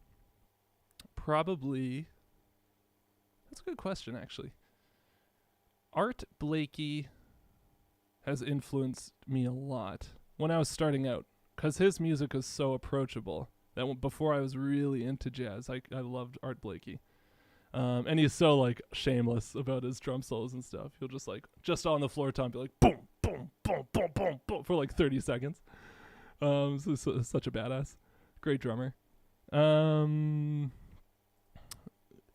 Probably. That's a good question, actually. Art Blakey has influenced me a lot when I was starting out, because his music is so approachable Before I was really into jazz, I loved Art Blakey. And he's so like shameless about his drum solos and stuff. He'll just on the floor tom be like boom, boom, boom, boom, boom, boom for like 30 seconds. So such a badass, great drummer. I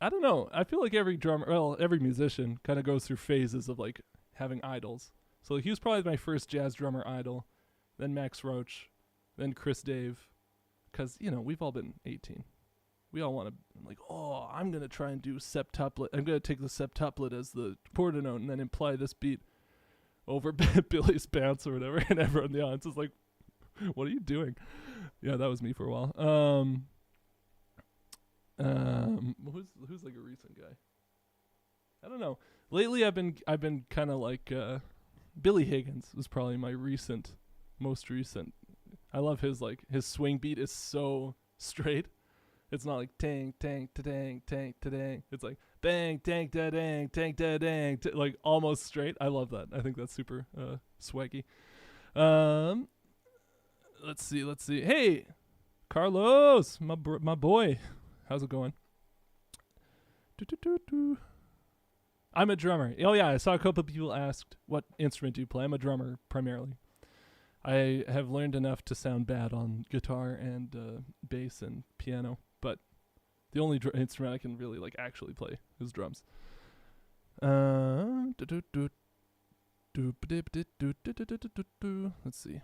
don't know. I feel like every musician kind of goes through phases of like having idols. So like, he was probably my first jazz drummer idol, then Max Roach, then Chris Dave, because we've all been 18. We all want to like, oh, I'm gonna try and do septuplet. I'm gonna take the septuplet as the quarter note and then imply this beat over Billy's bounce or whatever, and everyone in the audience is like, what are you doing? Yeah, that was me for a while. Who's like a recent guy? I don't know. Lately, I've been kind of like Billy Higgins was probably my most recent. I love his swing beat is so straight. It's not like tang tang ta dang tang ta dang. It's like bang tang da dang tang da dang, like almost straight. I love that. I think that's super swaggy. Let's see. Hey, Carlos, my boy, how's it going? I'm a drummer. Oh yeah, I saw a couple of people asked what instrument do you play. I'm a drummer primarily. I have learned enough to sound bad on guitar and bass and piano, but the only instrument I can really like actually play is drums. Let's see.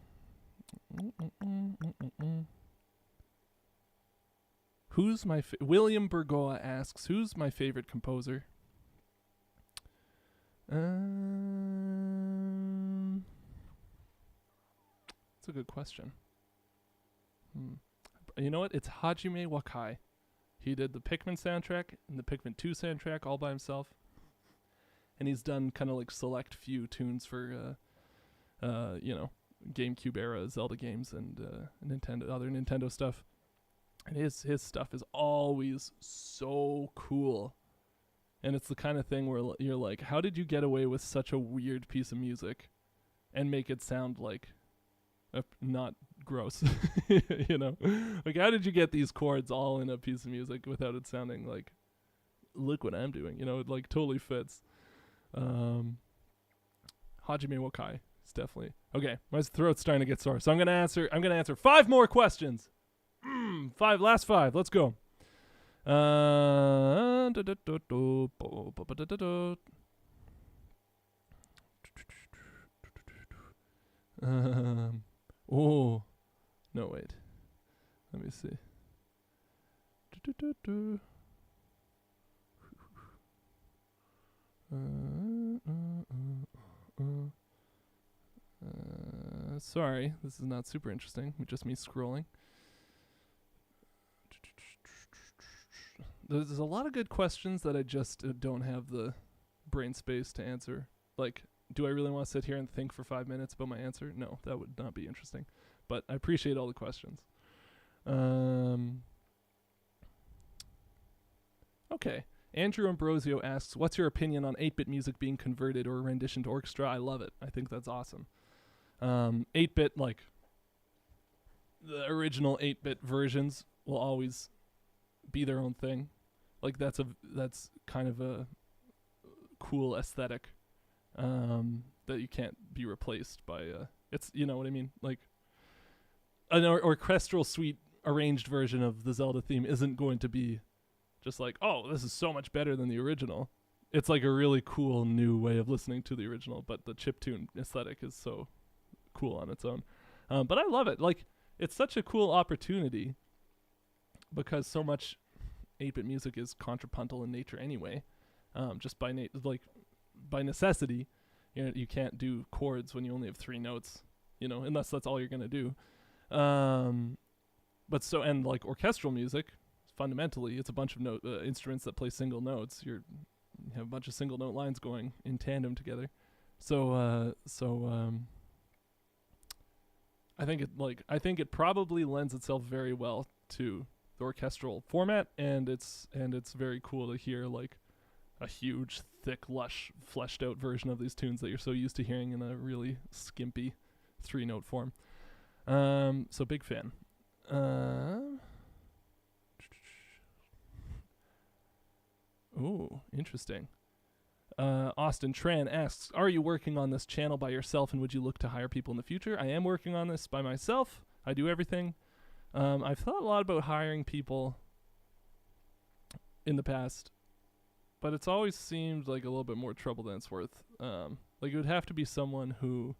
Who's my William Burgoa asks, who's my favorite composer? That's a good question. You know what? It's Hajime Wakai. He did the Pikmin soundtrack and the Pikmin 2 soundtrack all by himself. And he's done kind of like select few tunes for, GameCube era Zelda games and other Nintendo stuff. And his stuff is always so cool. And it's the kind of thing where you're like, how did you get away with such a weird piece of music and make it sound like not gross? Like, how did you get these chords all in a piece of music without it sounding like, look what I'm doing? It like totally fits. Hajime Wakai. It's definitely okay. My throat's starting to get sore, so I'm gonna answer 5 more questions. Last 5. Let's go. Oh no, wait. Let me see. Sorry, this is not super interesting. Just me scrolling. There's a lot of good questions that I just don't have the brain space to answer. Like, do I really want to sit here and think for 5 minutes about my answer? No, that would not be interesting. But I appreciate all the questions. Okay. Andrew Ambrosio asks, what's your opinion on 8-bit music being converted or rendition to orchestra? I love it. I think that's awesome. 8-bit, like, the original 8-bit versions will always be their own thing. Like, that's kind of a cool aesthetic that you can't be replaced by it's, you know what I mean? Like, an orchestral suite arranged version of the Zelda theme isn't going to be just like, oh, this is so much better than the original. It's like a really cool new way of listening to the original, but the chiptune aesthetic is so cool on its own. But I love it. Like, it's such a cool opportunity because so much 8-bit music is contrapuntal in nature anyway. Just by necessity, you can't do chords when you only have 3 notes, unless that's all you're gonna do. But like orchestral music, fundamentally, it's a bunch of instruments that play single notes. You have a bunch of single note lines going in tandem together. So I think it probably lends itself very well to the orchestral format, and it's very cool to hear like a huge, thick, lush, fleshed out version of these tunes that you're so used to hearing in a really skimpy 3-note form. So big fan. Ooh, interesting. Austin Tran asks, are you working on this channel by yourself and would you look to hire people in the future? I am working on this by myself. I do everything. I've thought a lot about hiring people in the past, but it's always seemed like a little bit more trouble than it's worth. Like it would have to be someone who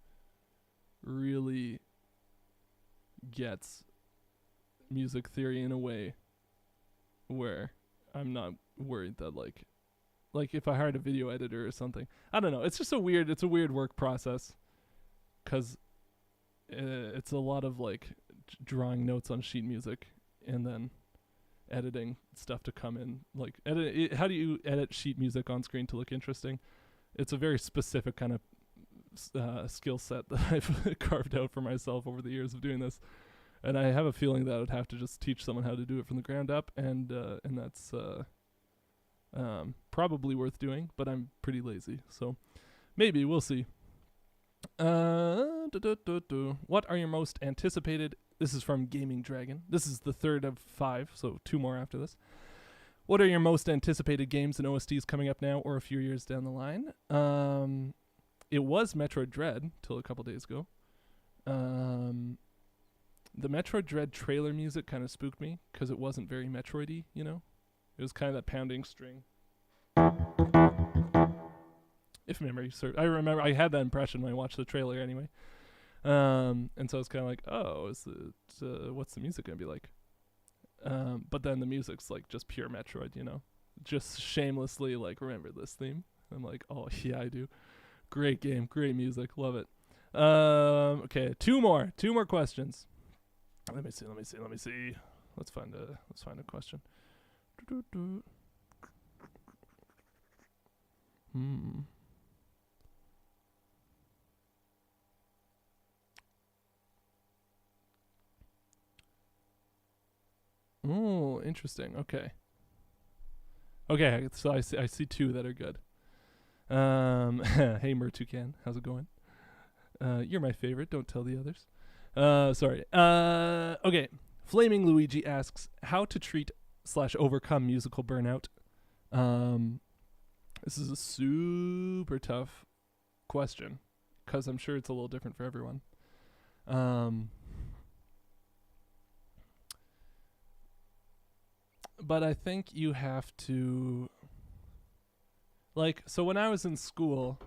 really gets music theory in a way where I'm not worried that like if I hired a video editor or something, I don't know. It's just it's a weird work process because it's a lot of like drawing notes on sheet music and then editing stuff to come in. Like how do you edit sheet music on screen to look interesting? It's a very specific kind of skill set that I've carved out for myself over the years of doing this. And I have a feeling that I would have to just teach someone how to do it from the ground up, and that's probably worth doing, but I'm pretty lazy, so maybe we'll see. What are your most anticipated? This is from Gaming Dragon. This is the third of 5, so 2 more after this. What are your most anticipated games and OSTs coming up now or a few years down the line? It was Metroid Dread till a couple days ago. The Metroid Dread trailer music kind of spooked me because it wasn't very Metroid-y, you know? It was kind of that pounding string. If memory serves. I remember I had that impression when I watched the trailer anyway. And so it's kind of like, oh, what's the music going to be like? But then the music's like just pure Metroid, you know? Just shamelessly like, remember this theme? I'm like, oh, yeah, I do. Great game, great music, love it. Okay, two more questions. Let me see. Let's find a question. Oh, interesting. Okay, so I see 2 that are good. Hey Mertucan, how's it going? You're my favorite, don't tell the others. Sorry. Okay. Flaming Luigi asks how to treat / overcome musical burnout. This is a super tough question because I'm sure it's a little different for everyone. But I think you have to so when I was in school,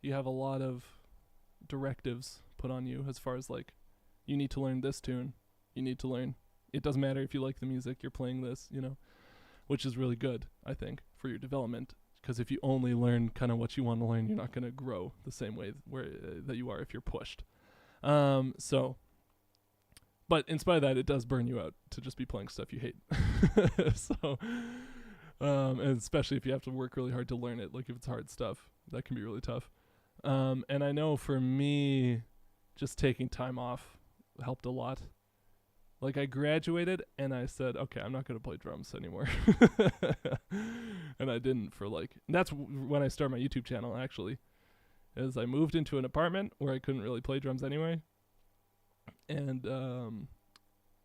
you have a lot of directives put on you as far as like, you need to learn this tune. You need to learn. It doesn't matter if you like the music, you're playing this, you know, which is really good, I think, for your development. Because if you only learn kind of what you want to learn, you're not going to grow the same way that you are if you're pushed. But in spite of that, it does burn you out to just be playing stuff you hate. And especially if you have to work really hard to learn it, like if it's hard stuff, that can be really tough. And I know for me, just taking time off helped a lot. Like I graduated and I said, okay, I'm not going to play drums anymore. And I didn't for that's when I started my YouTube channel actually, is I moved into an apartment where I couldn't really play drums anyway. And,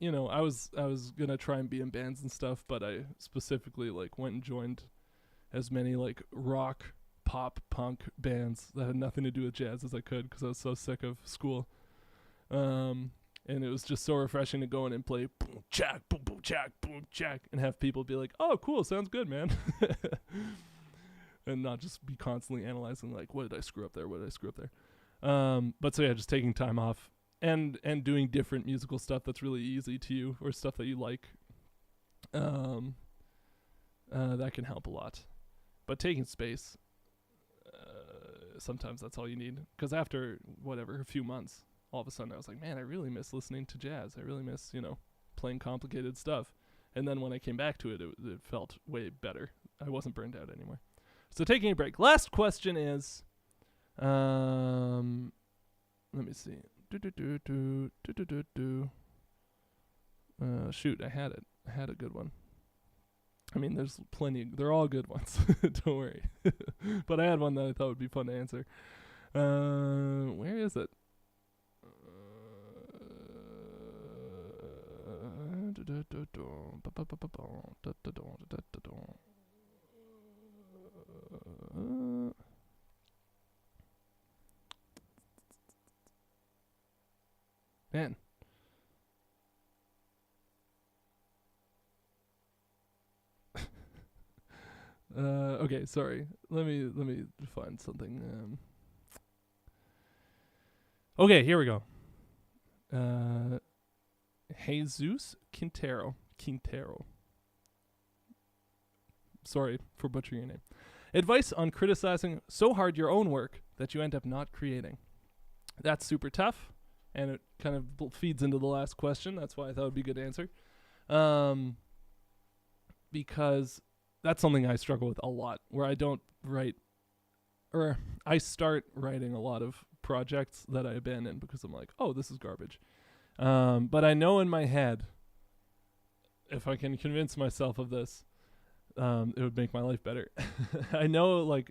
you know, I was going to try and be in bands and stuff, but I specifically went and joined as many rock, pop, punk bands that had nothing to do with jazz as I could because I was so sick of school. And it was just so refreshing to go in and play boom, jack, boom, boom, jack, boom, jack, and have people be like, oh, cool, sounds good, man. And not just be constantly analyzing, what did I screw up there? But so, yeah, just taking time off and doing different musical stuff that's really easy to you or stuff that you like, that can help a lot. But taking space, sometimes that's all you need. Because after, a few months, all of a sudden I was like, man, I really miss listening to jazz. I really miss, playing complicated stuff. And then when I came back to it, it felt way better. I wasn't burned out anymore. So taking a break. Last question is, let me see. Shoot, I had it. I had a good one. I mean, there's plenty. They're all good ones. Don't worry. But I had one that I thought would be fun to answer. Where is it? Man. Okay, sorry. Let me find something. Okay, here we go. Jesus Quintero. Sorry for butchering your name. Advice on criticizing so hard your own work that you end up not creating. That's super tough, and it kind of feeds into the last question. That's why I thought it would be a good answer. Because that's something I struggle with a lot, where I don't write, or I start writing a lot of projects that I abandon because I'm like, oh, this is garbage. But I know in my head, if I can convince myself of this, it would make my life better. I know, like,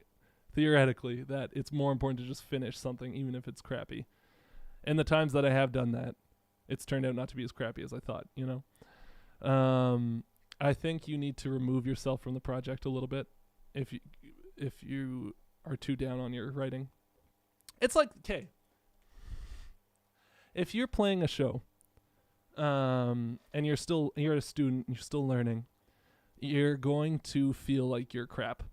theoretically, that it's more important to just finish something, even if it's crappy. And the times that I have done that, it's turned out not to be as crappy as I thought, you know? I think you need to remove yourself from the project a little bit if you are too down on your writing. It's like, okay, if you're playing a show, and you're a student, you're still learning, you're going to feel like you're crap.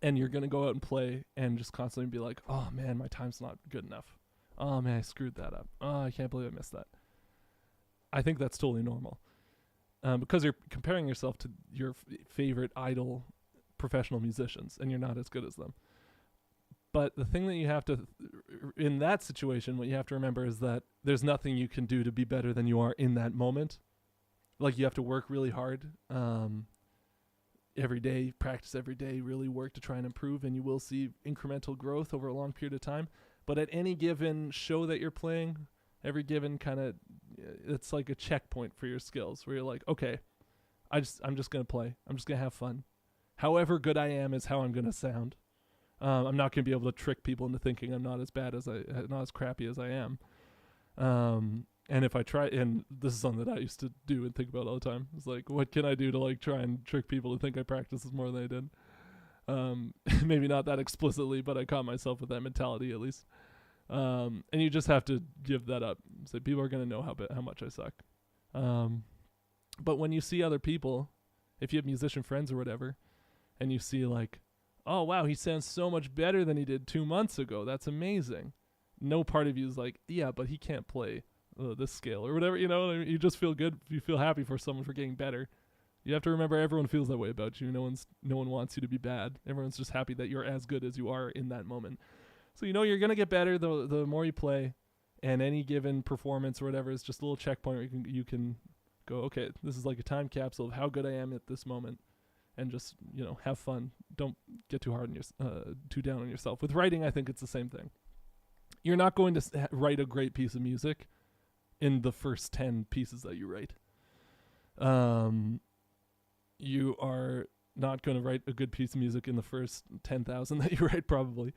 And you're going to go out and play and just constantly be like, oh man, my time's not good enough. Oh man, I screwed that up. Oh, I can't believe I missed that. I think that's totally normal. Because you're comparing yourself to your favorite idol professional musicians and you're not as good as them. But the thing that you have to, in that situation, what you have to remember is that there's nothing you can do to be better than you are in that moment. Like, you have to work really hard every day, practice every day, really work to try and improve, and you will see incremental growth over a long period of time. But at any given show that you're playing, every given kind of, it's like a checkpoint for your skills where you're like, okay, I'm just going to play. I'm just going to have fun. However good I am is how I'm going to sound. I'm not going to be able to trick people into thinking I'm not as crappy as I am. And if I try, and this is something that I used to do and think about all the time. It's like, what can I do to like try and trick people to think I practice this more than I did? Maybe not that explicitly, but I caught myself with that mentality at least. And you just have to give that up. So people are going to know how much I suck. But when you see other people, if you have musician friends or whatever, and you see like, oh wow, he sounds so much better than he did 2 months ago. That's amazing. No part of you is like, yeah, but he can't play this scale or whatever, you know. You just feel good. You feel happy for someone for getting better. You have to remember everyone feels that way about you. No one wants you to be bad. Everyone's just happy that you're as good as you are in that moment. So you know you're gonna get better the more you play, and any given performance or whatever is just a little checkpoint where you can go, okay, this is like a time capsule of how good I am at this moment, and just, you know, have fun. Don't get too hard on too down on yourself. With writing, I think it's the same thing. You're not going to write a great piece of music in the first 10 pieces that you write. You are not going to write a good piece of music in the first 10,000 that you write, probably.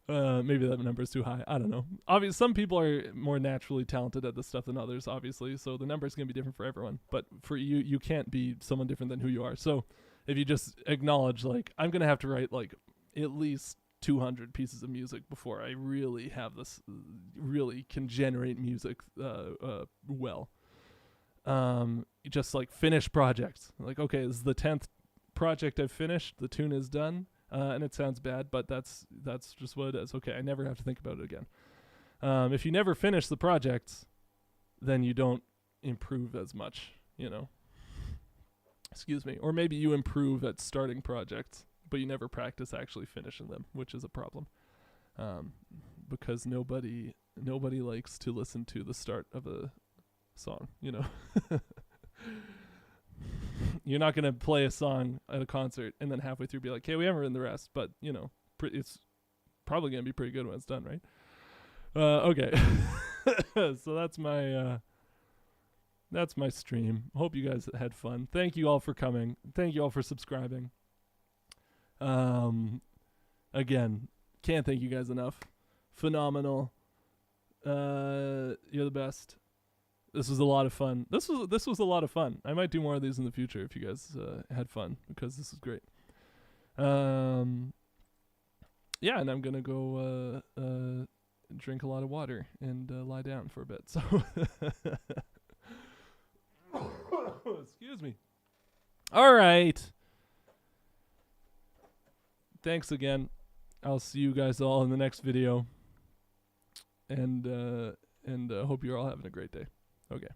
Maybe that number is too high. I don't know. Obviously, some people are more naturally talented at this stuff than others, obviously. So the number is going to be different for everyone. But for you, you can't be someone different than who you are. So if you just acknowledge, like, I'm going to have to write, like, at least 200 pieces of music before I really have this, really can generate music well. You just, like, finish projects. Like, okay, this is the 10th project I've finished. The tune is done. And it sounds bad, but that's just what it is. Okay, I never have to think about it again. If you never finish the projects, then you don't improve as much, you know. Excuse me. Or maybe you improve at starting projects, but you never practice actually finishing them, which is a problem. Because nobody likes to listen to the start of a song, you know. You're not going to play a song at a concert and then halfway through be like, hey, we haven't written the rest. But, you know, it's probably going to be pretty good when it's done, right? Okay. So that's my stream. Hope you guys had fun. Thank you all for coming. Thank you all for subscribing. Again, can't thank you guys enough. Phenomenal. You're the best. This was a lot of fun. This was a lot of fun. I might do more of these in the future if you guys had fun, because this is great. yeah, and I'm gonna go drink a lot of water and lie down for a bit. So excuse me. All right. Thanks again. I'll see you guys all in the next video. And hope you're all having a great day. Okay.